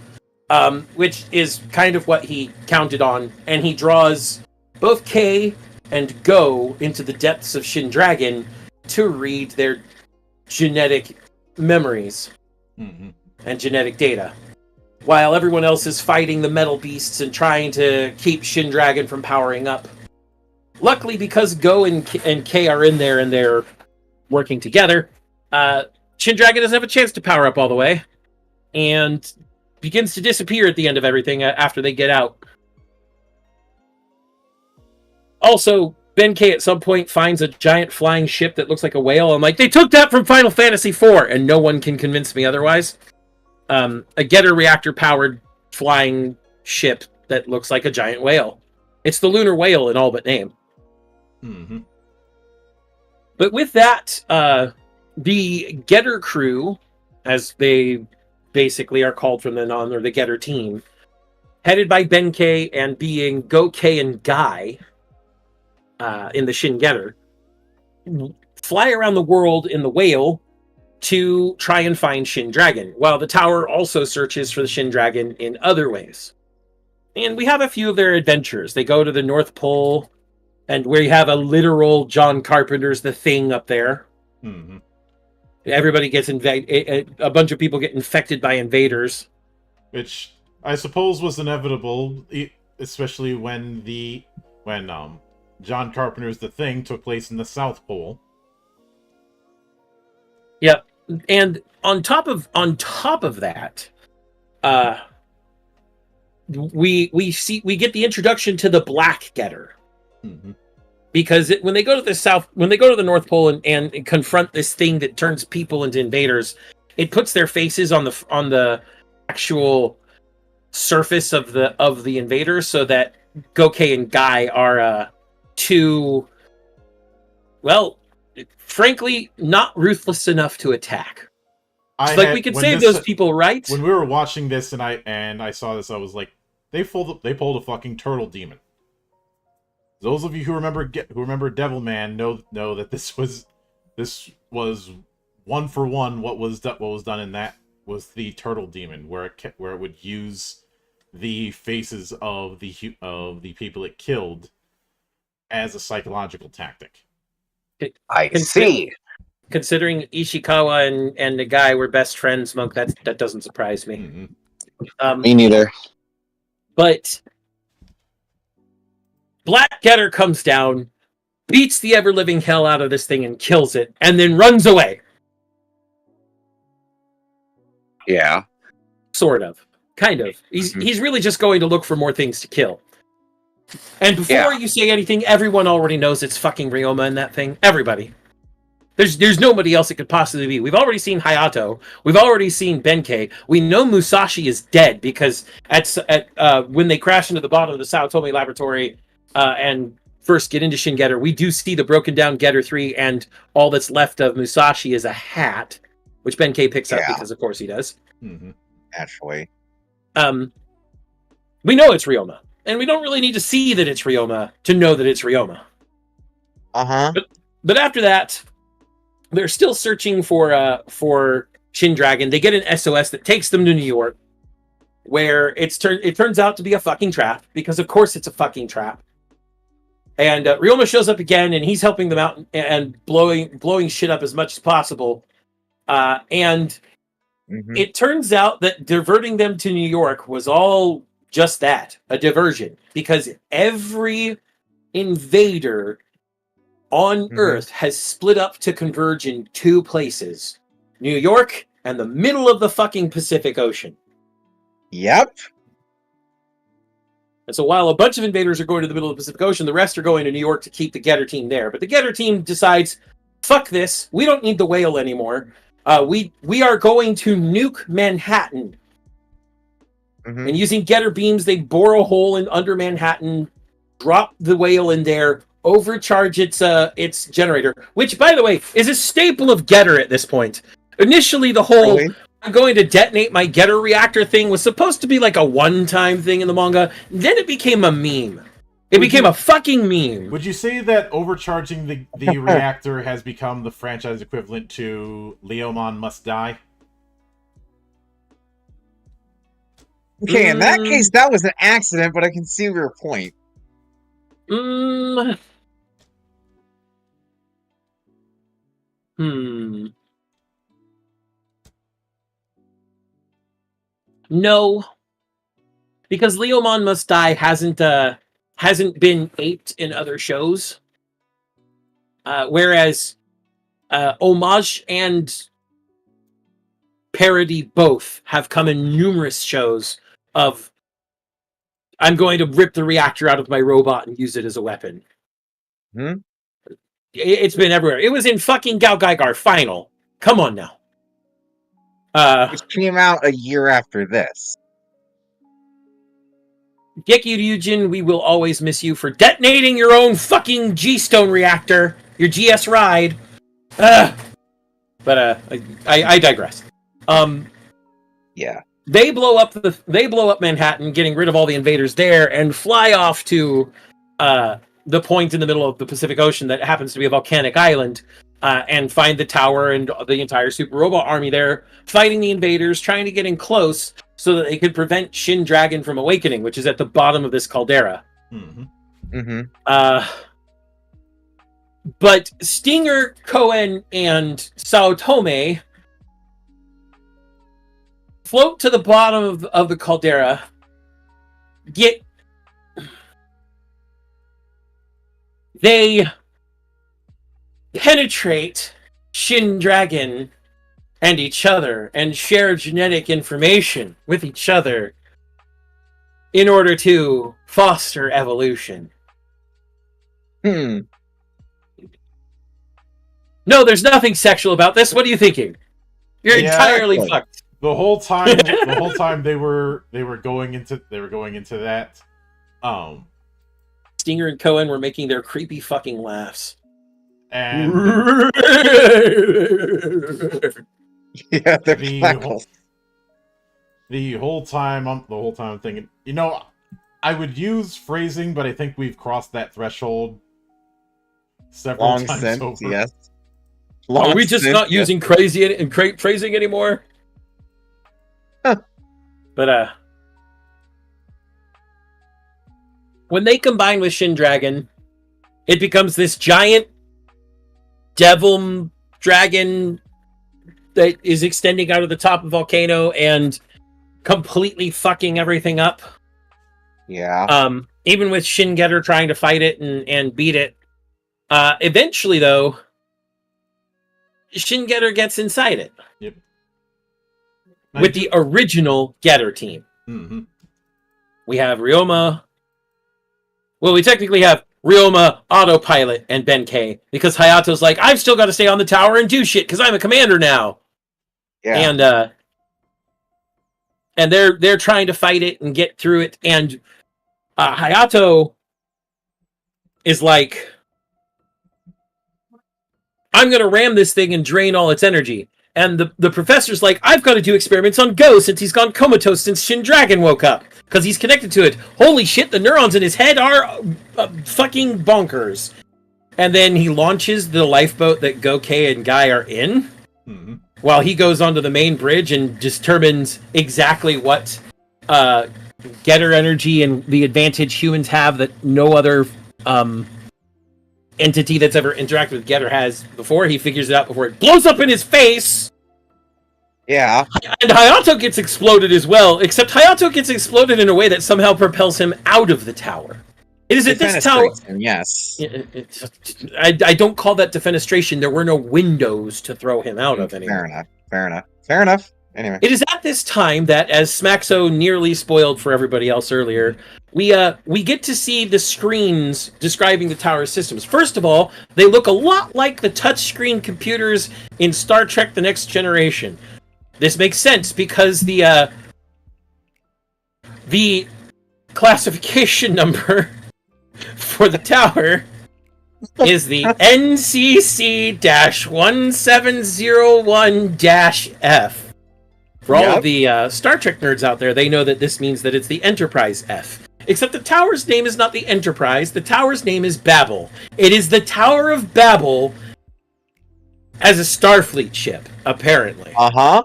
which is kind of what he counted on, and he draws both K and Go into the depths of Shin Dragon to read their genetic memories and genetic data, while everyone else is fighting the metal beasts and trying to keep Shin Dragon from powering up. Luckily, because Go and K are in there and they're working together, Shin Dragon doesn't have a chance to power up all the way, and begins to disappear at the end of everything after they get out. Also, Ben-K at some point finds a giant flying ship that looks like a whale. I'm like, they took that from Final Fantasy IV, and no one can convince me otherwise. A Getter reactor-powered flying ship that looks like a giant whale. It's the lunar whale in all but name. But with that, the Getter crew, as they basically are called from then on, or the Getter team, headed by Ben-K and being Go-K and Guy, in the Shin Getter, fly around the world in the whale to try and find Shin Dragon, while the tower also searches for the Shin Dragon in other ways. And we have a few of their adventures. They go to the North Pole, and where you have a literal John Carpenter's The Thing up there. Everybody gets a bunch of people get infected by invaders. Which I suppose was inevitable, especially when John Carpenter's The Thing took place in the South Pole. Yep, and on top of that, we get the introduction to the Black Getter, because when they go to the North Pole and confront this thing that turns people into invaders, it puts their faces on the actual surface of the invaders, so that Go-K and Guy are too, well, frankly, not ruthless enough to attack. We could save those people, right? When we were watching this and I saw this, I was like, they pulled a fucking turtle demon. Those of you who remember Devilman know that this was 1 for 1 what was done in that was the turtle demon, where it would use the faces of the people it killed as a psychological tactic. I see. Considering Ishikawa and the guy were best friends, Monk, that doesn't surprise me. Me neither. But Black Getter comes down, beats the ever-living hell out of this thing and kills it, and then runs away. Yeah. Sort of. Kind of. He's really just going to look for more things to kill. And before you say anything, everyone already knows it's fucking Ryoma in that thing. Everybody. There's nobody else it could possibly be. We've already seen Hayato. We've already seen Ben-K. We know Musashi is dead because when they crash into the bottom of the Sao Tome laboratory and first get into Shin Getter, we do see the broken down Getter 3, and all that's left of Musashi is a hat, which Ben-K picks up because of course he does. Naturally. We know it's Ryoma. And we don't really need to see that it's Ryoma to know that it's Ryoma. But after that, they're still searching for Shin Dragon. They get an SOS that takes them to New York, where it turns out to be a fucking trap, because of course it's a fucking trap. And Ryoma shows up again, and he's helping them out and blowing shit up as much as possible. And it turns out that diverting them to New York was all just that, a diversion, because every invader on Earth has split up to converge in 2 places: New York and the middle of the fucking Pacific Ocean. Yep. And so while a bunch of invaders are going to the middle of the Pacific Ocean, the rest are going to New York to keep the Getter team there. But the Getter team decides, fuck this, we don't need the whale anymore. We are going to nuke Manhattan. And using Getter beams, they bore a hole under Manhattan, drop the whale in there, overcharge its generator, which, by the way, is a staple of Getter at this point. Initially, the whole I'm going to detonate my Getter reactor thing was supposed to be like a one-time thing in the manga. Then it became a meme. It became a fucking meme. Would you say that overcharging the reactor has become the franchise equivalent to Leomon Must Die? Okay, in that case, that was an accident, but I can see your point. No, because Leomon Must Die hasn't been aped in other shows, whereas homage and parody both have come in numerous shows of I'm going to rip the reactor out of my robot and use it as a weapon. It's been everywhere. It was in fucking Gal Gaigar Final. Come on now. Which came out a year after this. Gekyu Ryujin, we will always miss you for detonating your own fucking G-Stone reactor, your GS ride. But I digress. Yeah. They blow up Manhattan, getting rid of all the invaders there, and fly off to the point in the middle of the Pacific Ocean that happens to be a volcanic island, and find the tower and the entire Super Robot army there, fighting the invaders, trying to get in close so that they could prevent Shin Dragon from awakening, which is at the bottom of this caldera. But Stinger, Koen, and Sao Tome float to the bottom of the caldera, they penetrate Shin Dragon and each other and share genetic information with each other in order to foster evolution. No, there's nothing sexual about this. What are you thinking? You're entirely fucked. The whole time they were going into that. Stinger and Cohen were making their creepy fucking laughs. And yeah, they're the whole time I'm thinking, I would use phrasing, but I think we've crossed that threshold several times since, over. Yes. Are we just not using crazy and phrasing anymore? But when they combine with Shin Dragon, it becomes this giant devil dragon that is extending out of the top of the volcano and completely fucking everything up. Yeah. Even with Shin Getter trying to fight it and beat it. Eventually, though, Shin Getter gets inside it. Yep. With the original Getter team. Mm-hmm. We have Ryoma. Well, we technically have Ryoma, Autopilot, and Benkei, because Hayato's like, I've still got to stay on the tower and do shit because I'm a commander now. Yeah. And they're trying to fight it and get through it, and Hayato is like, I'm going to ram this thing and drain all its energy. And the professor's like, I've got to do experiments on Go since he's gone comatose since Shin Dragon woke up. Because he's connected to it. Holy shit, the neurons in his head are fucking bonkers. And then he launches the lifeboat that Gokei and Guy are in. Mm-hmm. While he goes onto the main bridge and determines exactly what Getter energy and the advantage humans have that no other entity that's ever interacted with Getter has before. He figures it out before it blows up in his face. Yeah. And Hayato gets exploded as well, except Hayato gets exploded in a way that somehow propels him out of the tower. It is at this tower. Yes. I don't call that defenestration. There were no windows to throw him out of anymore. Fair enough. Anyway. It is at this time that, as Smaxo nearly spoiled for everybody else earlier, we get to see the screens describing the tower's systems. First of all, they look a lot like the touchscreen computers in Star Trek: The Next Generation. This makes sense because the classification number for the tower is the NCC-1701-F. For all of the Star Trek nerds out there, they know that this means that it's the Enterprise F. Except the tower's name is not the Enterprise. The tower's name is Babel. It is the Tower of Babel as a Starfleet ship, apparently. Uh-huh.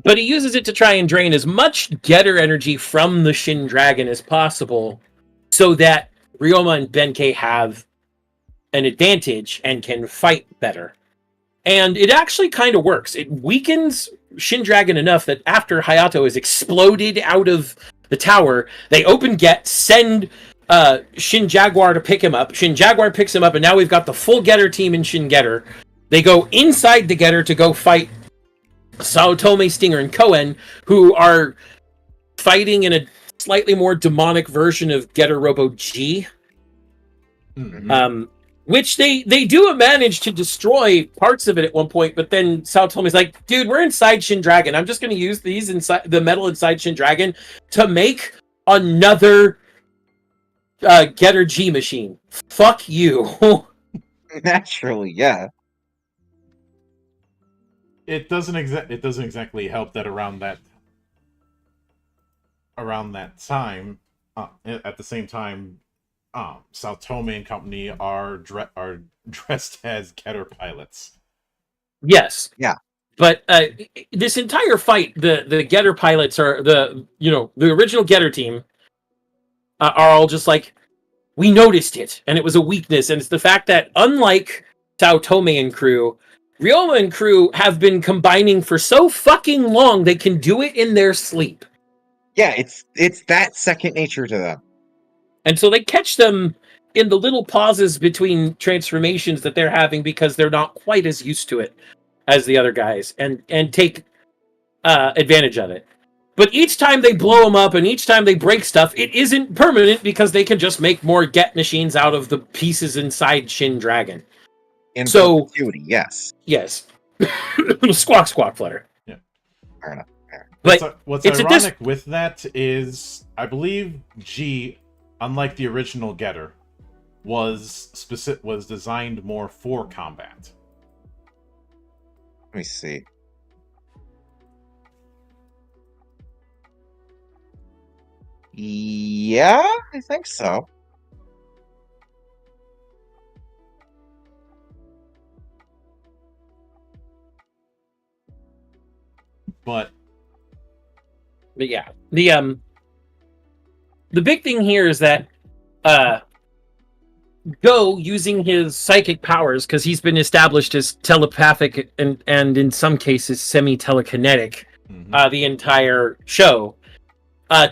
But he uses it to try and drain as much Getter energy from the Shin Dragon as possible so that Ryoma and Benkei have an advantage and can fight better. And it actually kind of works. It weakens Shin Dragon enough that after Hayato is exploded out of the tower, they open Get, send Shin Jaguar to pick him up. Shin Jaguar picks him up, and now we've got the full Getter team in Shin Getter. They go inside the Getter to go fight Saotome, Stinger, and Koen, who are fighting in a slightly more demonic version of Getter Robo G. Mm-hmm. Which they do manage to destroy parts of it at one point, but then Saotome's like, dude, we're inside Shin Dragon. I'm just going to use these inside the metal inside Shin Dragon to make another Getter G machine. Fuck you. Naturally, yeah. It doesn't exactly help that around that time, at the same time, Saotome and company are dressed as Getter pilots. Yes. Yeah. But this entire fight, the Getter pilots are the original Getter team are all just like, we noticed it, and it was a weakness, and it's the fact that unlike Saotome and crew, Ryoma and crew have been combining for so fucking long they can do it in their sleep. Yeah, it's that second nature to them. And so they catch them in the little pauses between transformations that they're having because they're not quite as used to it as the other guys, and take advantage of it. But each time they blow them up and each time they break stuff, it isn't permanent because they can just make more Get machines out of the pieces inside Shin Dragon. In So, perpetuity, yes. Yes. Squawk, squawk, flutter. Yeah. Fair enough. But what's ironic with that is, I believe G, unlike the original Getter, was designed more for combat. Let me see. Yeah, I think so. But yeah, the big thing here is that Go, using his psychic powers, because he's been established as telepathic and in some cases semi-telekinetic the entire show,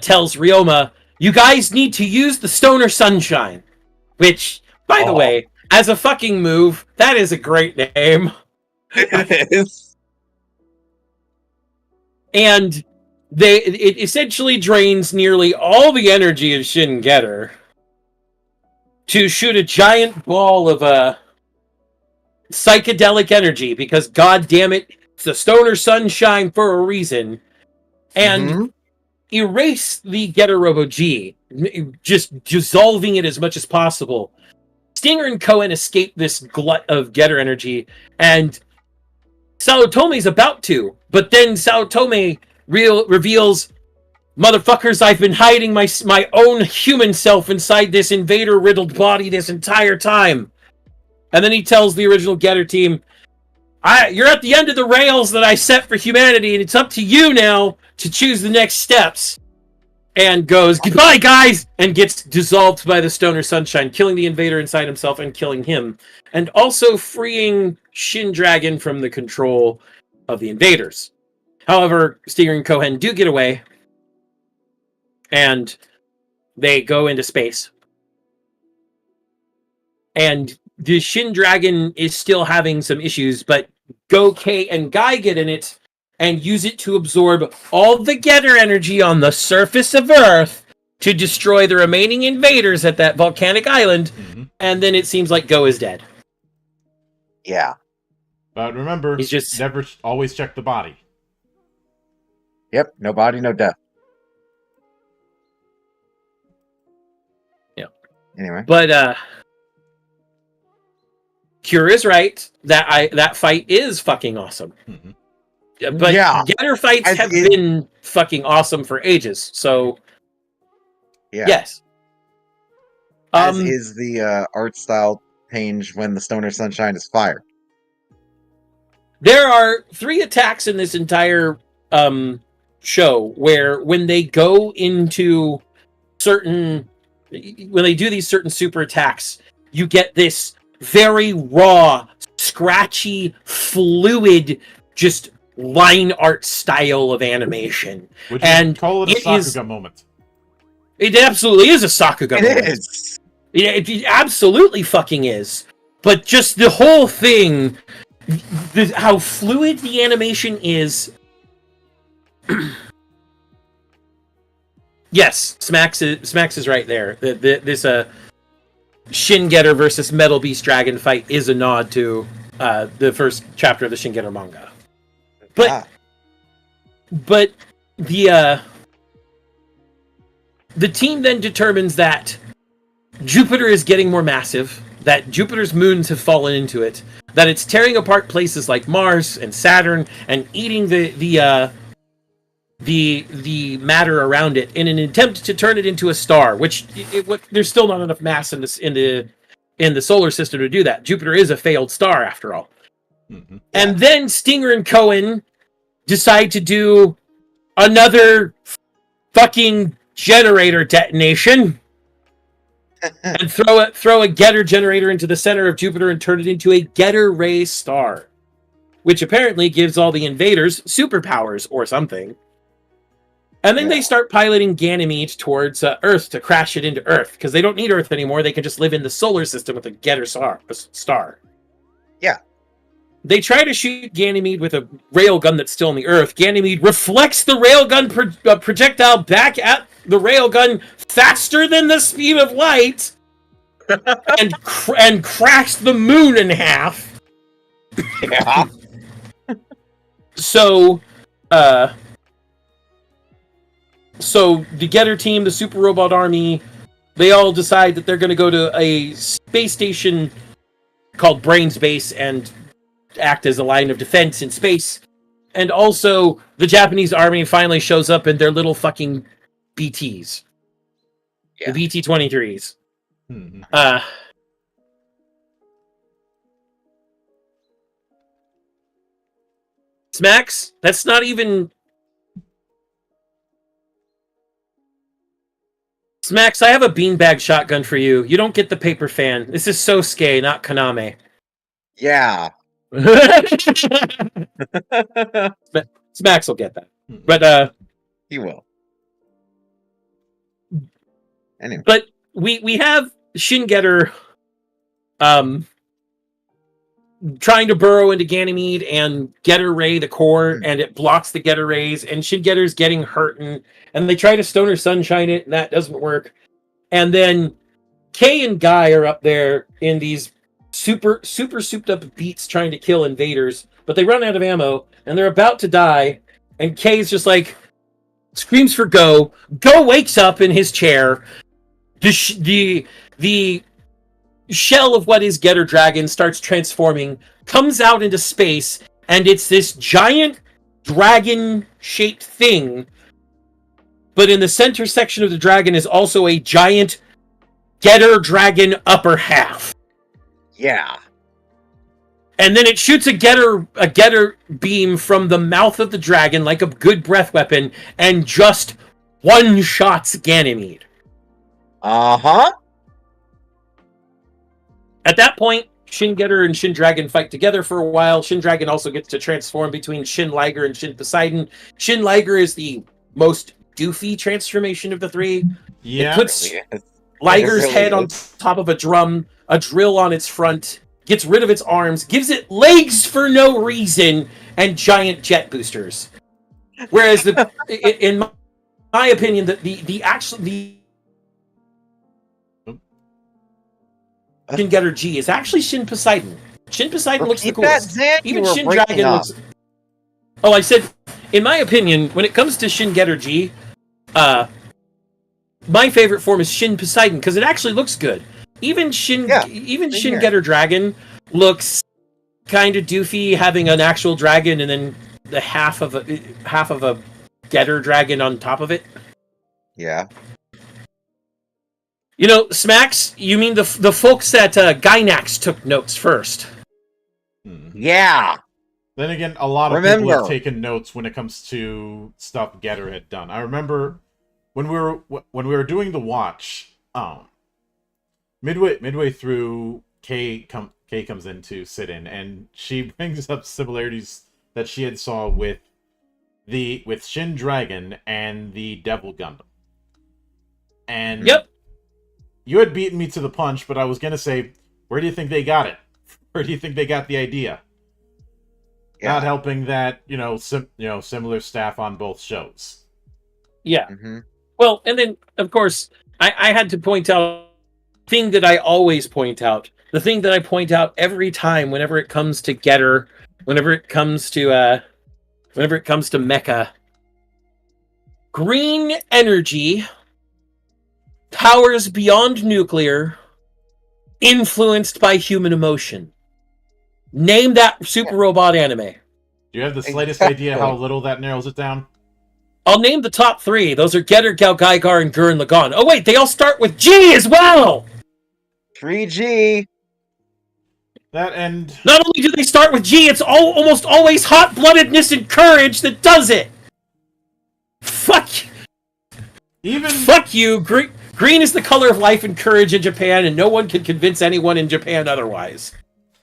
tells Ryoma, you guys need to use the Stoner Sunshine. Which, by the way, as a fucking move, that is a great name. It is. And it essentially drains nearly all the energy of Shin Getter to shoot a giant ball of psychedelic energy, because god damn it, it's the Stoner Sunshine for a reason, and erase the Getter Robo G, just dissolving it as much as possible. Stinger and Koen escape this glut of Getter energy, and Saotome's about to, but then Saotome reveals, motherfuckers, I've been hiding my own human self inside this invader-riddled body this entire time. And then he tells the original Getter team, you're at the end of the rails that I set for humanity, and it's up to you now to choose the next steps. And goes, goodbye, guys! And gets dissolved by the Stoner Sunshine, killing the invader inside himself and killing him. And also freeing Shin Dragon from the control of the invaders. However, Stinger and Koen do get away. And they go into space. And the Shin Dragon is still having some issues, but Go, K, and Guy get in it and use it to absorb all the Getter energy on the surface of Earth to destroy the remaining invaders at that volcanic island, and then it seems like Go is dead. Yeah. But remember, he's just never always check the body. Yep, no body, no death. Yeah. Anyway. But Cure is right. That fight is fucking awesome. But yeah, Getter fights have been fucking awesome for ages. So yeah. Yes. As is the art style change when the Stoner Sunshine is fired. There are 3 attacks in this entire show where when they go into when they do these certain super attacks, you get this very raw, scratchy, fluid, just line art style of animation. Would you and call it a Sakuga moment? It absolutely is a Sakuga moment. It is. It absolutely fucking is. But just the whole thing, how fluid the animation is. Yes, Smax is right there. This Shin Getter versus Metal Beast Dragon fight is a nod to the first chapter of the Shin Getter manga. But the team then determines that Jupiter is getting more massive, that Jupiter's moons have fallen into it, that it's tearing apart places like Mars and Saturn and eating the matter around it in an attempt to turn it into a star, which there's still not enough mass in the solar system to do that. Jupiter is a failed star after all. Mm-hmm. And then Stinger and Cohen decide to do another fucking generator detonation and throw a Getter generator into the center of Jupiter and turn it into a Getter ray star, which apparently gives all the invaders superpowers or something. And then they start piloting Ganymede towards Earth to crash it into Earth, because they don't need Earth anymore. They can just live in the solar system with a Getter star. Yeah. They try to shoot Ganymede with a railgun that's still on the Earth. Ganymede reflects the railgun projectile back at the railgun faster than the speed of light, and cracks the moon in half. Yeah. So the Getter team, the Super Robot Army, they all decide that they're going to go to a space station called Brains Base and act as a line of defense in space. And also, the Japanese army finally shows up in their little fucking BTs. Yeah. The BT-23s. Mm-hmm. Smax, that's not even... Smax, I have a beanbag shotgun for you. You don't get the paper fan. This is Sosuke, not Kaname. Yeah. Smax will get that. But he will. Anyway. But we have Shin Getter trying to burrow into Ganymede and Getter Ray the core, and it blocks the Getter Rays, and Shin Getter's getting hurt, and they try to Stoner Sunshine it, and that doesn't work. And then Kay and Guy are up there in these super souped up beats trying to kill invaders, but they run out of ammo, and they're about to die, and Kay's just like, screams for Go. Go wakes up in his chair. The shell of what is Getter Dragon starts transforming, comes out into space, and it's this giant dragon-shaped thing. But in the center section of the dragon is also a giant Getter Dragon upper half. Yeah. And then it shoots a Getter beam from the mouth of the dragon like a good breath weapon, and just one-shots Ganymede. Uh-huh. At that point, Shin Getter and Shin Dragon fight together for a while. Shin Dragon also gets to transform between Shin Liger and Shin Poseidon. Shin Liger is the most doofy transformation of the three. Yeah. It puts Liger's head on top of a drum, a drill on its front, gets rid of its arms, gives it legs for no reason, and giant jet boosters. Whereas, in my opinion, the Shin Getter G is actually Shin Poseidon. Shin Poseidon looks the coolest. Even Shin Dragon looks... Oh, I said, in my opinion, when it comes to Shin Getter G, my favorite form is Shin Poseidon, because it actually looks good. Even Shin Getter Dragon looks kind of doofy, having an actual dragon and then the half of a Getter Dragon on top of it. Yeah. You know, Smax, you mean the folks at Gynax took notes first. Yeah. Then again, a lot of people Remember. have taken notes when it comes to stuff Getter had done. I remember when we were doing the watch, midway through, Kay comes in to sit in, and she brings up similarities that she had saw with Shin Dragon and the Devil Gundam. And Yep. You had beaten me to the punch, but I was gonna say, where do you think they got it? Where do you think they got the idea? Yeah. Not helping that, similar staff on both shows. Yeah. Mm-hmm. Well, and then, of course, I had to point out the thing that I always point out. The thing that I point out every time whenever it comes to Getter, whenever it comes to Mecha. Green energy, powers beyond nuclear, influenced by human emotion. Name that super robot anime. Do you have the slightest Exactly. idea how little that narrows it down? I'll name the top 3. Those are Getter, Galgaigar, and Gurren Lagann. Oh wait, they all start with G as well! 3G. That and Not only do they start with G, it's almost always hot-bloodedness and courage that does it! Fuck you! Green is the color of life and courage in Japan, and no one can convince anyone in Japan otherwise.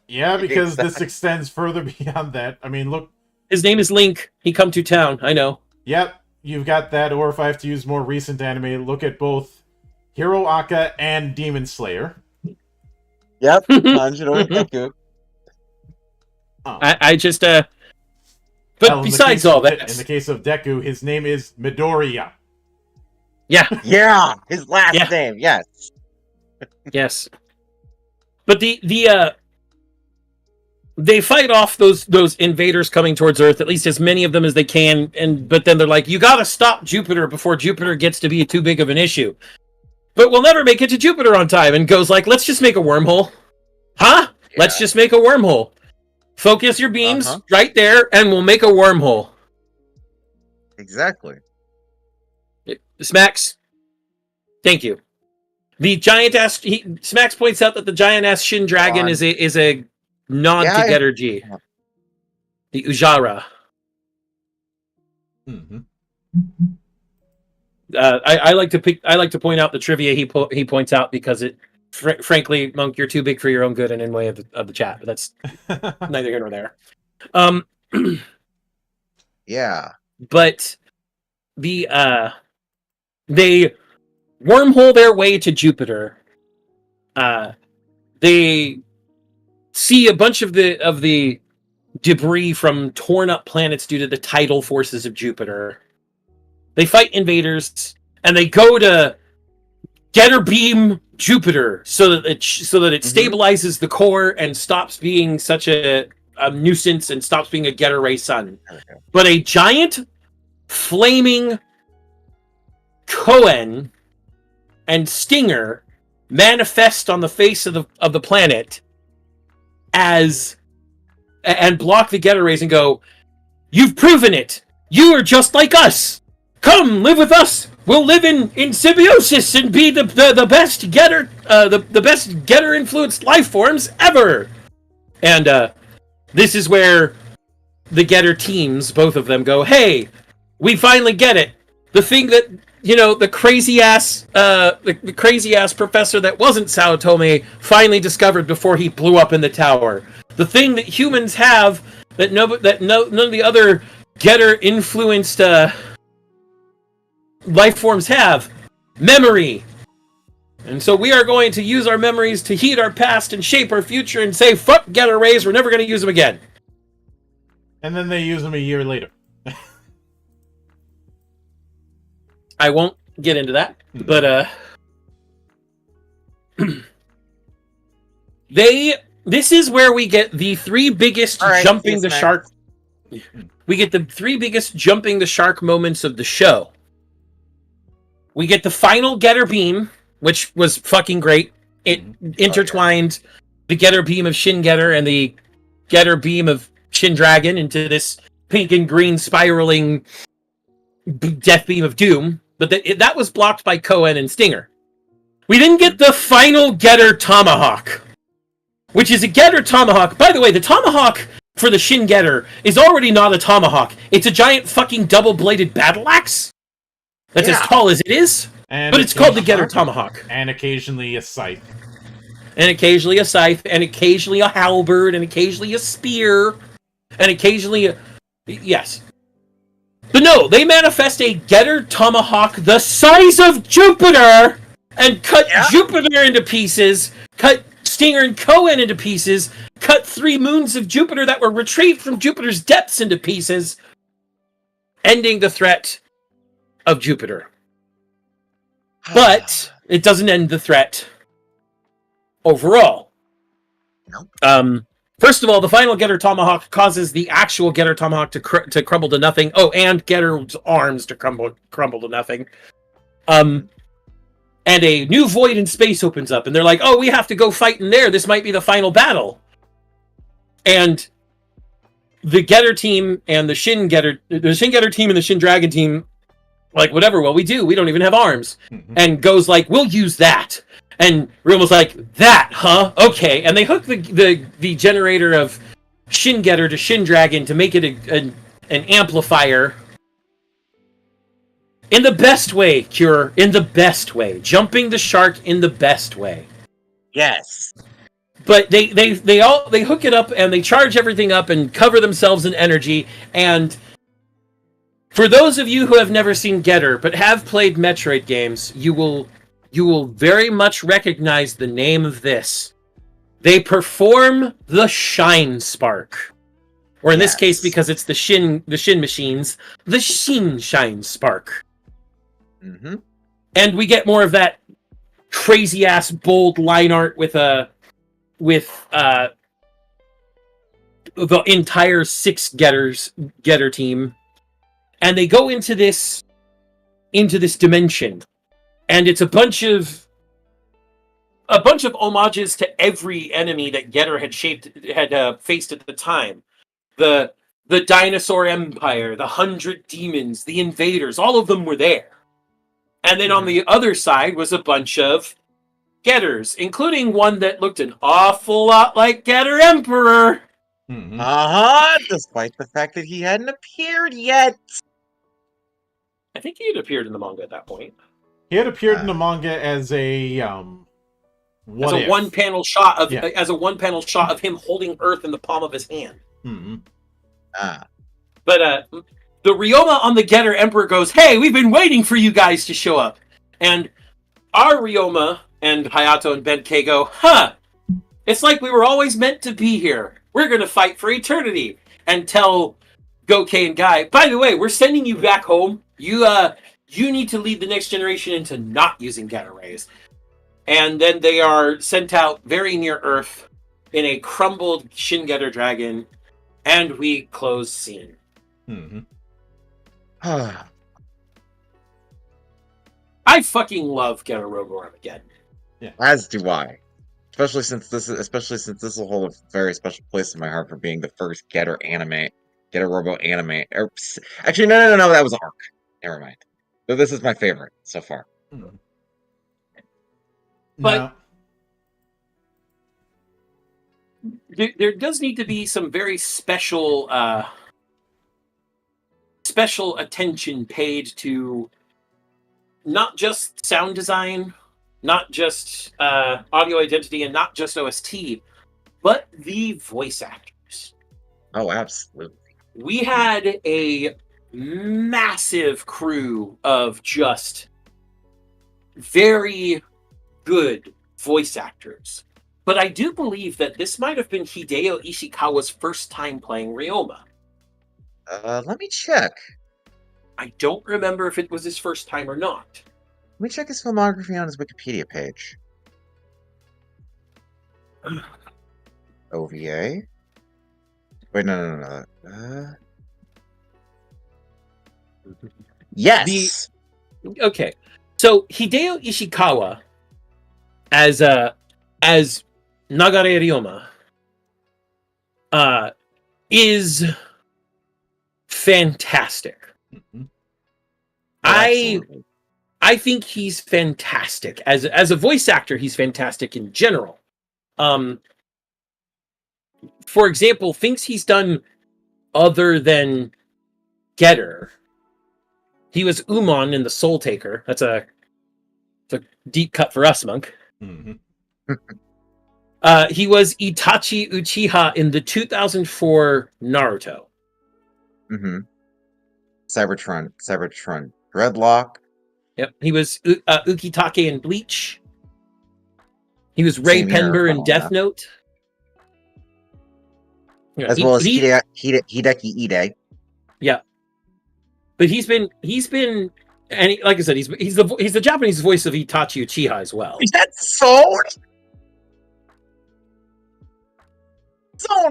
yeah, because Exactly. this extends further beyond that. I mean, look, His name is Link. He come to town, I know. yep, you've got that, or if I have to use more recent anime, look at both Hero Aka and Demon Slayer. Yep. Tanjiro Deku. I just, But Well, in the besides case all of that... in the case of Deku, his name is Midoriya. Yeah, Yeah. His last Yeah. name. Yes. yes. But they fight off those invaders coming towards Earth, at least as many of them as they can, but then they're like, you gotta stop Jupiter before Jupiter gets to be too big of an issue. But we'll never make it to Jupiter on time, and goes like, let's just make a wormhole. Huh? Yeah. Let's just make a wormhole. Focus your beams Uh-huh. right there, and we'll make a wormhole. Exactly. Smacks, thank you. The giant ass. Smacks points out that the giant ass Shin Dragon God. is a nod Yeah, to Getter G. The Ujara. Mm-hmm. I like to point out the trivia he points out because it. Frankly, Monk, you're too big for your own good and in way of the chat. But that's neither here nor there. Yeah. But the they wormhole their way to Jupiter. They see a bunch of the debris from torn up planets due to the tidal forces of Jupiter. They fight invaders, and they go to Getter Beam Jupiter so that it stabilizes the core and stops being such a nuisance and stops being a Getter Ray sun. Okay. But a giant flaming Cohen and Stinger manifest on the face of the planet and block the Getter Rays and go, "You've proven it. You are just like us. Come live with us. We'll live in symbiosis and be the best Getter the best Getter influenced life forms ever." And this is where the Getter teams, both of them, go, "Hey, we finally get it. The thing that, the crazy ass the crazy ass professor that wasn't Sao Tome finally discovered before he blew up in the tower. The thing that humans have that none of the other Getter influenced life forms have, memory. And so we are going to use our memories to heat our past and shape our future and say, fuck Getter Rays, we're never going to use them again." And then they use them a year later. I won't get into that, but this is where we get the three biggest All right, jumping yes, the Max. shark. We get the three biggest jumping the shark moments of the show. We get the final Getter Beam, which was fucking great. It intertwined the Getter Beam of Shin Getter and the Getter Beam of Shin Dragon into this pink and green spiraling death beam of doom. But that was blocked by Cohen and Stinger. We then get the final Getter Tomahawk, which is a Getter Tomahawk. By the way, the Tomahawk for the Shin Getter is already not a tomahawk. It's a giant fucking double-bladed battle axe that's as tall as it is, and but it's called the Getter Tomahawk. And occasionally a scythe. And occasionally a scythe, and occasionally a halberd, and occasionally a spear, and occasionally a... Yes. But no, they manifest a Getter Tomahawk the size of Jupiter, and cut Jupiter into pieces, cut Stinger and Cohen into pieces, cut 3 moons of Jupiter that were retrieved from Jupiter's depths into pieces, ending the threat of Jupiter. But it doesn't end the threat overall. No. First of all, the final Getter Tomahawk causes the actual Getter Tomahawk to crumble to nothing. Oh, and Getter's arms to crumble to nothing. And a new void in space opens up, and they're like, "Oh, we have to go fight in there. This might be the final battle." And the Getter team and the Shin Getter team and the Shin Dragon team, like, whatever. Well, we don't even have arms. Mm-hmm. And goes like, "We'll use that." And Ryoma's like, "That, huh? Okay." And they hook the generator of Shin Getter to Shin Dragon to make it an amplifier. In the best way, Cure. In the best way. Jumping the shark in the best way. Yes. But they hook it up and they charge everything up and cover themselves in energy. And for those of you who have never seen Getter but have played Metroid games, you will very much recognize the name of this. They perform the Shine Spark. Or in this case, because it's the Shin machines, the Shin Shine Spark. Mm-hmm. And we get more of that crazy ass bold line art with the entire 6 Getter team. And they go into this dimension. And it's a bunch of homages to every enemy that Getter had faced at the time. The Dinosaur Empire, the 100 Demons, the Invaders, all of them were there. And then on the other side was a bunch of Getters, including one that looked an awful lot like Getter Emperor. Mm-hmm. Despite the fact that he hadn't appeared yet. I think he had appeared in the manga at that point. He had appeared in the manga as a one-panel shot of him holding Earth in the palm of his hand. Mm-hmm. But the Ryoma on the Getter Emperor goes, "Hey, we've been waiting for you guys to show up." And our Ryoma and Hayato and Benkei go, "Huh, it's like we were always meant to be here. We're going to fight for eternity." And tell Gokei and Guy, "By the way, we're sending you back home. You need to lead the next generation into not using Getter rays." And then they are sent out very near Earth in a crumbled Shin Getter dragon, and we close scene. Mm-hmm. I fucking love Getter Robo Armageddon. Yeah. As do I. Especially since this will hold a very special place in my heart for being the first Getter Robo anime. Actually, no, that was Arc. Never mind. But this is my favorite so far. Mm-hmm. But there does need to be some very special attention paid to not just sound design, not just audio identity, and not just OST, but the voice actors. Oh, absolutely. We had a massive crew of just very good voice actors. But I do believe that this might have been Hideo Ishikawa's first time playing Ryoma. Let me check. I don't remember if it was his first time or not. Let me check his filmography on his Wikipedia page. OVA? Wait, no. Yes! Okay. So, Hideo Ishikawa, as Nagare Ryoma, is fantastic. Mm-hmm. I think he's fantastic. As a voice actor, he's fantastic in general. for example, things he's done other than Getter. He was Umon in the Soul Taker. That's a deep cut for us, Monk. Mm-hmm. He was Itachi Uchiha in the 2004 Naruto. Mm-hmm. Cybertron Dreadlock. Yep. He was Ukitake in Bleach. He was Ray Same here, Penber in funnily Death enough. Note. Yeah, As well as Hideki Ide. Yeah. But he's been, and like I said, he's the Japanese voice of Itachi Uchiha as well. That's sold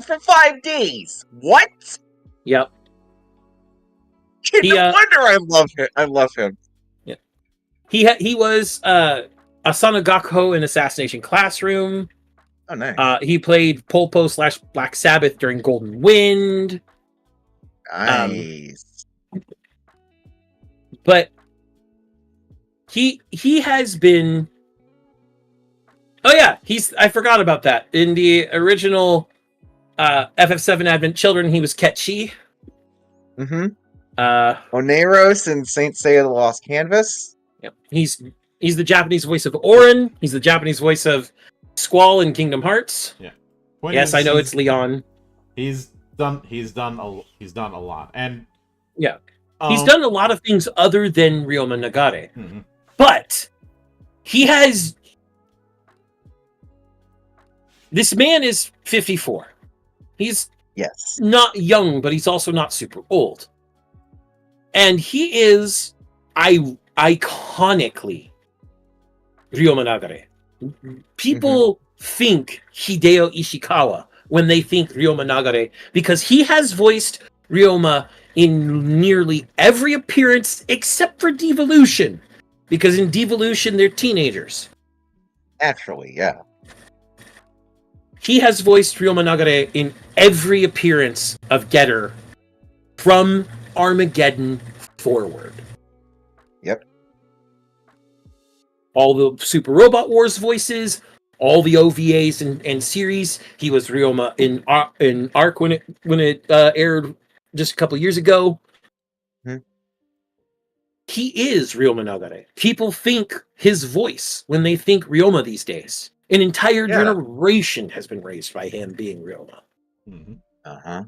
for 5 days. What? Yep. No wonder I love him. I love him. Yeah. He was Asano Gakko in Assassination Classroom. Oh, nice. He played Polpo / Black Sabbath during Golden Wind. Nice. But he has been. Oh yeah, I forgot about that. In the original FF7 Advent Children, he was Ketchi. Mm-hmm. Oneros and Saint Seiya the Lost Canvas. Yep. He's the Japanese voice of Auron. He's the Japanese voice of Squall in Kingdom Hearts. Yeah. Yes, I know it's Leon. He's done a lot, and yeah, he's done a lot of things other than Ryoma Nagare. Mm-hmm. But he has. This man is 54. He's not young, but he's also not super old. And he is iconically Ryoma Nagare. People think Hideo Ishikawa when they think Ryoma Nagare because he has voiced Ryoma in nearly every appearance except for Devolution. Because in Devolution, they're teenagers. Actually, yeah. He has voiced Ryoma Nagare in every appearance of Getter from Armageddon forward. Yep. All the Super Robot Wars voices, all the OVAs and series. He was Ryoma in Arc when it aired just a couple years ago. He is Ryoma Nagare. People think his voice when they think Ryoma these days. An entire generation has been raised by him being Ryoma. Mm-hmm. Uh-huh.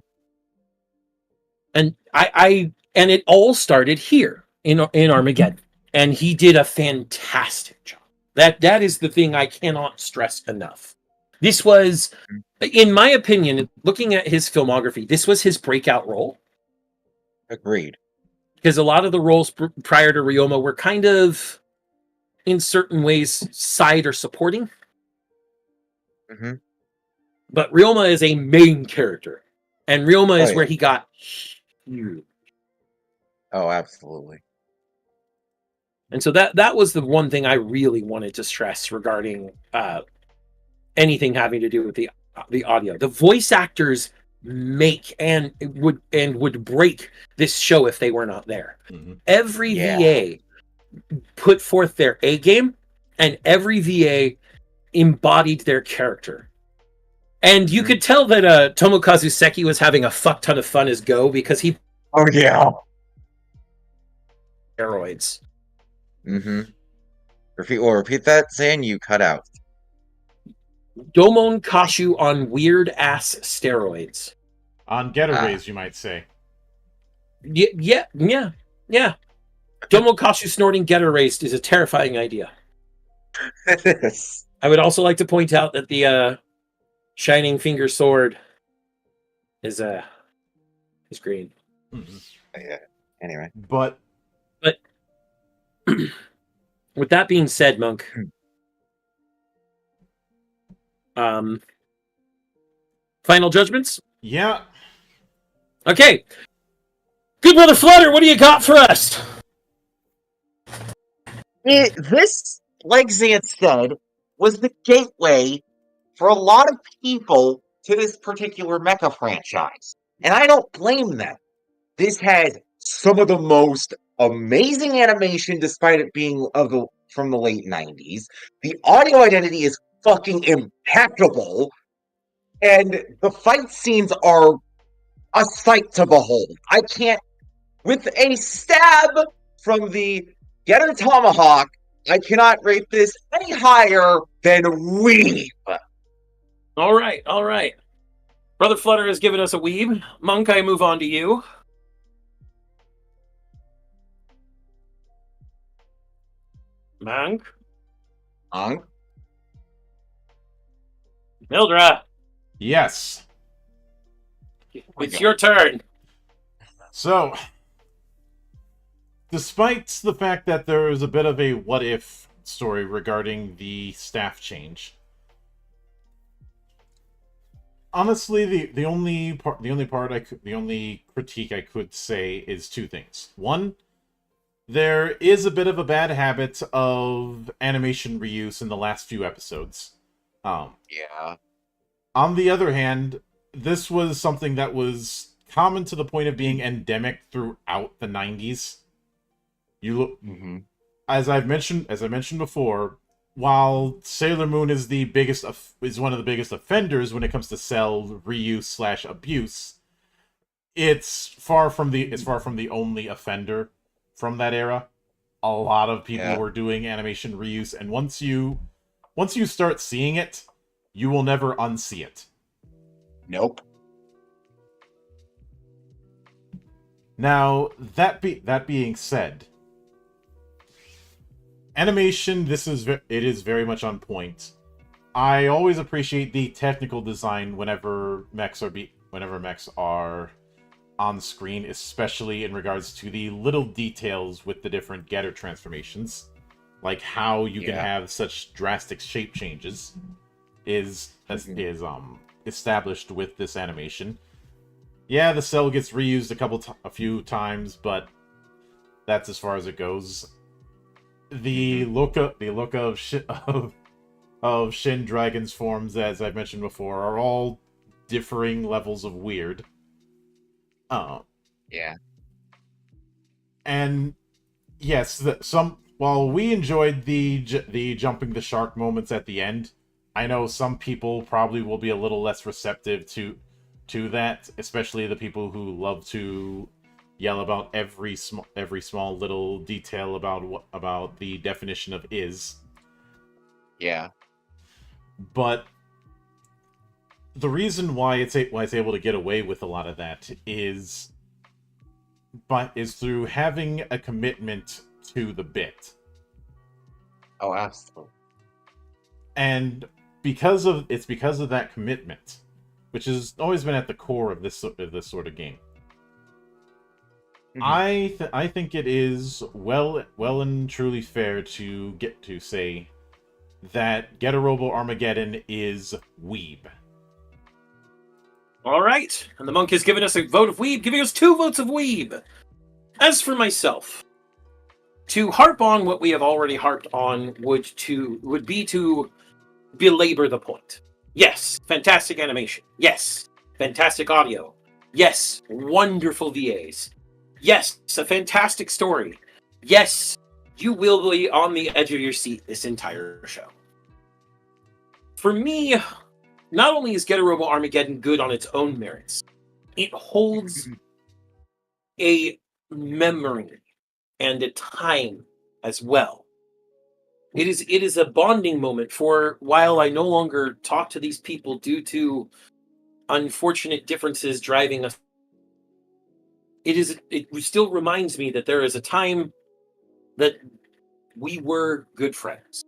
And and it all started here in Armageddon. And he did a fantastic job. That is the thing I cannot stress enough. This was, in my opinion, looking at his filmography, this was his breakout role. Agreed. Because a lot of the roles prior to Ryoma were kind of, in certain ways, side or supporting. Mm-hmm. But Ryoma is a main character. And Ryoma is where he got huge. Oh, absolutely. And so that was the one thing I really wanted to stress regarding anything having to do with the audio. The voice actors make and would break this show if they were not there. Mm-hmm. Every VA put forth their A game, and every VA embodied their character. And you could tell that Tomokazu Seki was having a fuck ton of fun as Go because he steroids. Mm-hmm. Repeat that, saying you cut out. Domon Kashu on weird ass steroids. On getaways, you might say. Yeah. Domon Kashu snorting getter raised is a terrifying idea. I would also like to point out that the Shining Finger sword is green. Mm-hmm. Yeah. Anyway, but with that being said, Monk, final judgments? Yeah. Okay. Good Brother Flutter, what do you got for us? This, like Zant said, was the gateway for a lot of people to this particular mecha franchise. And I don't blame them. This has some of the most amazing animation, despite it being from the late 90s. The audio identity is fucking impeccable. and the fight scenes are a sight to behold. I can't, with a stab from the Getter Tomahawk, I cannot rate this any higher than weeb. All right. Brother Flutter has given us a weeb. Monk, I move on to you. Monk? Mildra, Yes. it's your turn. So, despite the fact that there is a bit of a what-if story regarding the staff change, honestly, the only critique I could say is two things. One, there is a bit of a bad habit of animation reuse in the last few episodes. Yeah. On the other hand, this was something that was common to the point of being endemic throughout the 90s. You look, as I mentioned before, while Sailor Moon is one of the biggest offenders when it comes to cell reuse / abuse, it's far from the only offender from that era. A lot of people were doing animation reuse, and once you start seeing it, you will never unsee it. Nope. Now, that being said, animation, it is very much on point. I always appreciate the technical design whenever mechs are on screen, especially in regards to the little details with the different getter transformations, like how you can have such drastic shape changes is established with this animation. Yeah, the cell gets reused a few times, but that's as far as it goes. The look of Shin Dragon's forms, as I've mentioned before, are all differing levels of weird. Yeah. And yes, while we enjoyed the jumping the shark moments at the end, I know some people probably will be a little less receptive to that, especially the people who love to yell about every small little detail about the definition of is. Yeah. But the reason why it's able to get away with a lot of that is through having a commitment to the bit. Oh, absolutely. And because of that commitment, which has always been at the core of this sort of game. I think it is well and truly fair to say that Robo Armageddon is weeb. All right, and the monk has given us a vote of weeb, giving us 2 votes of weeb. As for myself, to harp on what we have already harped on would be to belabor the point. Yes, fantastic animation. Yes, fantastic audio. Yes, wonderful VAs. Yes, a fantastic story. Yes, you will be on the edge of your seat this entire show. For me, not only is Robo Armageddon good on its own merits, it holds a memory and a time as well. It is a bonding moment for while I no longer talk to these people due to unfortunate differences driving us. It still reminds me that there is a time that we were good friends.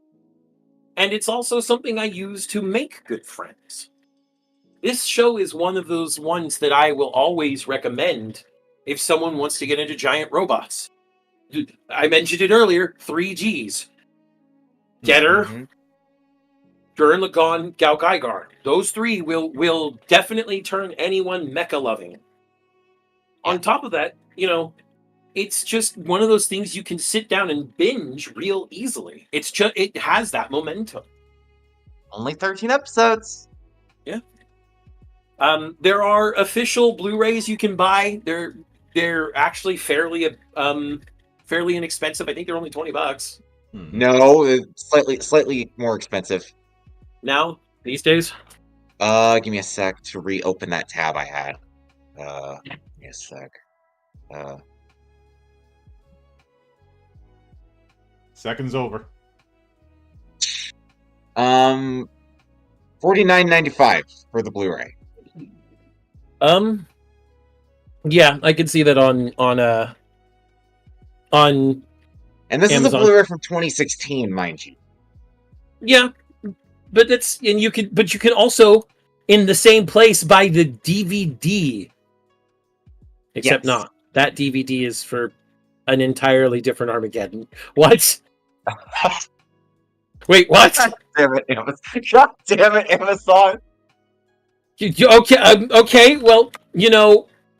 And it's also something I use to make good friends. This show is one of those ones that I will always recommend if someone wants to get into giant robots. I mentioned it earlier, 3 Gs. Getter, Gurren Lagann, Gao Gaigar. Those 3 will definitely turn anyone mecha-loving. On top of that, it's just one of those things you can sit down and binge real easily. It has that momentum. Only 13 episodes. Yeah. There are official Blu-rays you can buy. They're actually fairly inexpensive. I think they're only $20. No, it's slightly more expensive. Now, these days? Give me a sec to reopen that tab I had. Give me a sec. Seconds over. $49.95 for the Blu-ray. Yeah, I can see that on And this is a Amazon. Blu-ray from 2016, mind you. Yeah, but you can also in the same place buy the DVD. Except Yes. not. That DVD is for an entirely different Armageddon. What? Wait, what? God damn it, Amazon. God damn it, Amazon. Okay. Well,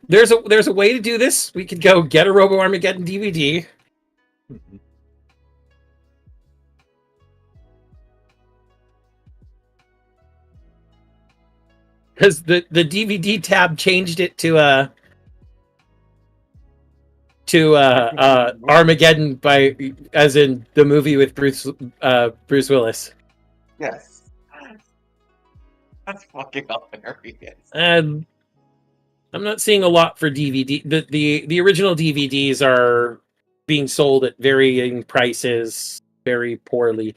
there's a way to do this. We could go get a Robo Armageddon DVD. Because the DVD tab changed it to Armageddon as in the movie with Bruce Willis. Yes. That's fucking hilarious. And I'm not seeing a lot for DVD. The original DVDs are being sold at varying prices, very poorly.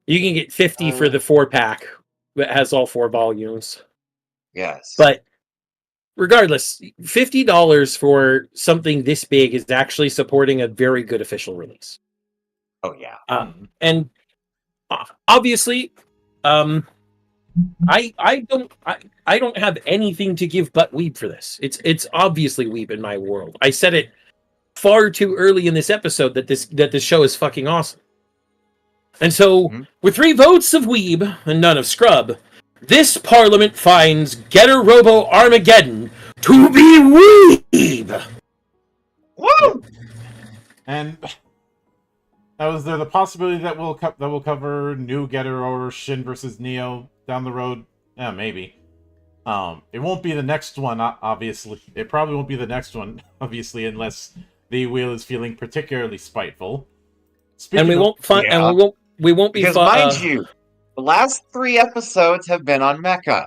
You can get $50 for the 4-pack that has all 4 volumes. Yes. But regardless, $50 for something this big is actually supporting a very good official release. Oh yeah. And obviously, I don't have anything to give but weeb for this. It's obviously weeb in my world. I said it far too early in this episode that this show is fucking awesome. And so, with 3 votes of weeb and none of scrub, this parliament finds Getter Robo Armageddon to be weeb. Woo! And now, is there the possibility that we'll cover New Getter or Shin versus Neo down the road? Yeah, maybe. It won't be the next one, obviously. It probably won't be the next one, obviously, unless the wheel is feeling particularly spiteful. And we won't find. Yeah. And we won't be. Because mind you, the last 3 episodes have been on Mecha.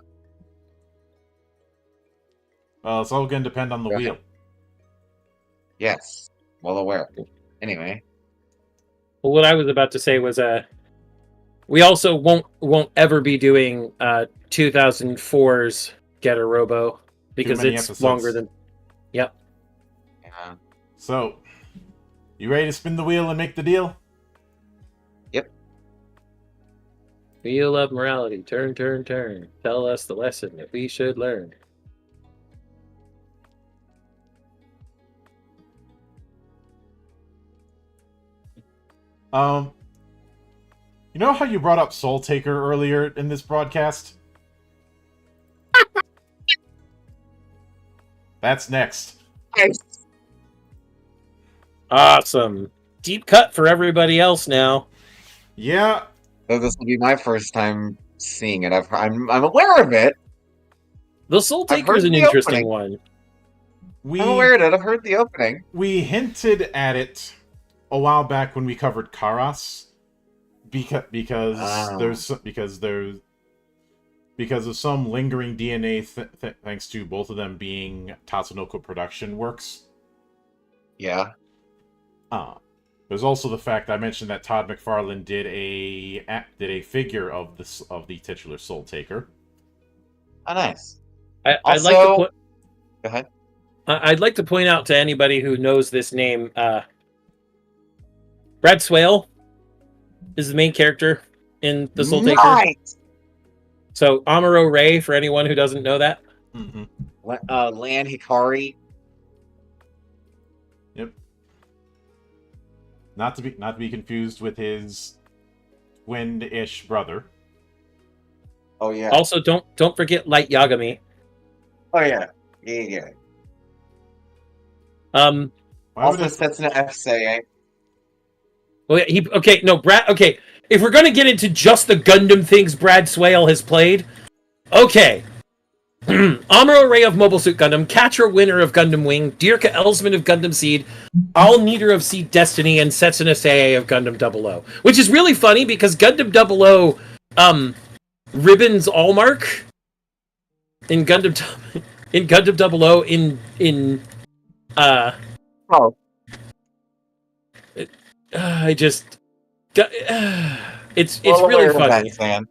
Well, it's all going to depend on the wheel. Yes. Well aware. Anyway. Well, what I was about to say was, we also won't ever be doing 2004's Getter Robo because it's episodes. longer than. Yep. Yeah. So, you ready to spin the wheel and make the deal? Yep. Wheel of morality, turn, turn, turn. Tell us the lesson that we should learn. You know how you brought up Soul Taker earlier in this broadcast? That's next. Nice. Awesome. Deep cut for everybody else now. Yeah. So this will be my first time seeing it. I'm aware of it. The Soul I've Taker heard is an the interesting opening. one. I'm aware of it. I've heard the opening. We hinted at it a while back when we covered Karas, because of some lingering DNA thanks to both of them being Tatsunoko Production works. Yeah. There's also the fact I mentioned that Todd McFarlane did a figure of the titular Soul Taker. Oh, nice. I'd like to Go ahead. I'd like to point out to anybody who knows this name, Brad Swale is the main character in the Soul Taker. Right. So Amuro Ray, for anyone who doesn't know that. Mm-hmm. Lan Hikari. Yep. Not to be confused with his twin-ish brother. Oh yeah. Also, don't forget Light Yagami. Oh yeah. Yeah. Why would Also I- Setsuna FSA. Well, Brad. Okay, if we're gonna get into just the Gundam things Brad Swale has played, okay. Amuro Ray of Mobile Suit Gundam, Catcher winner of Gundam Wing, Dirka Elsman of Gundam Seed, All Neater of Seed Destiny, and Setsuna Seiei of Gundam 00. Which is really funny because Gundam 00, Ribbon's Allmark in Gundam 00 in Oh, I just it's well really aware of funny. that, Stan.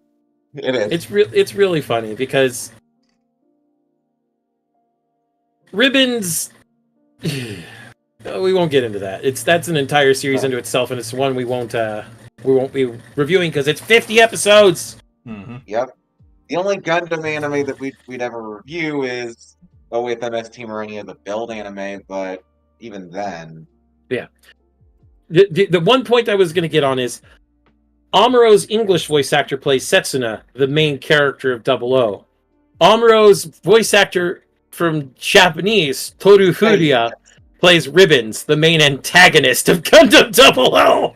It is. It's really funny because Ribbons. We won't get into that. That's an entire series into itself, and it's one we won't be reviewing because it's 50 episodes. Mm-hmm. Yep. The only Gundam anime that we'd ever review is OFMS Team or any of the Build anime, but even then. Yeah. The one point I was going to get on is Amuro's English voice actor plays Setsuna, the main character of 00. Amuro's voice actor from Japanese, Toru Furuya, plays Ribbons, the main antagonist of Gundam 00.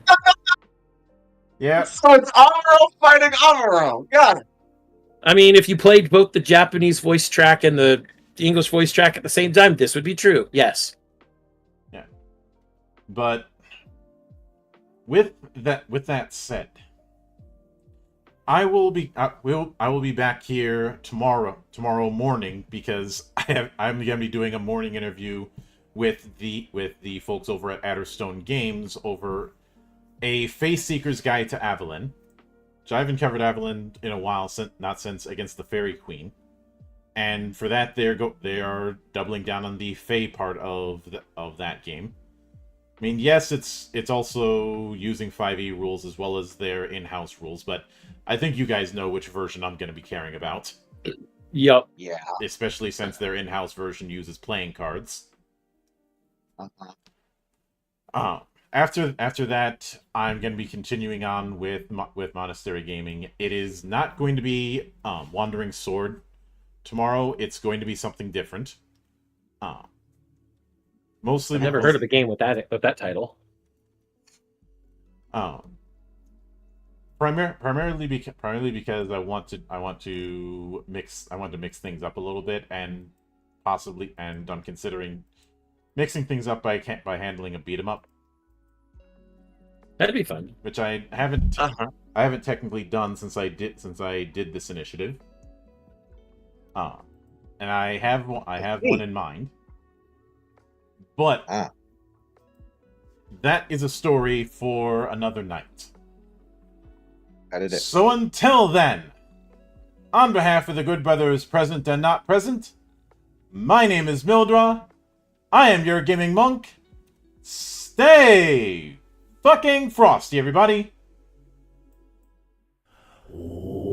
Yeah. So it's Amuro fighting Amuro. Got it. I mean, if you played both the Japanese voice track and the English voice track at the same time, this would be true. Yes. Yeah. But with that said, I will be back here tomorrow morning because I'm gonna be doing a morning interview with the folks over at Adderstone Games over a Face Seeker's Guide to Avalon. So I haven't covered Avalon in a while, not since Against the Fairy Queen, and for that they are doubling down on the Fae part of that game. I mean, yes, it's also using 5e rules as well as their in-house rules, but I think you guys know which version I'm going to be caring about. Yep. Yeah. Especially since their in-house version uses playing cards. After that, I'm going to be continuing on with Monastery Gaming. It is not going to be Wandering Sword tomorrow. It's going to be something different. Mostly I've never heard of a game with that title. Primarily because I want to mix things up a little bit, and I'm considering mixing things up by handling a beat 'em up. That'd be fun. Which I haven't technically done since I did this initiative. And I have one in mind. But that is a story for another night. That is it. So until then, on behalf of the good brothers present and not present, my name is Mildra. I am your gaming monk. Stay fucking frosty, everybody. Thank you.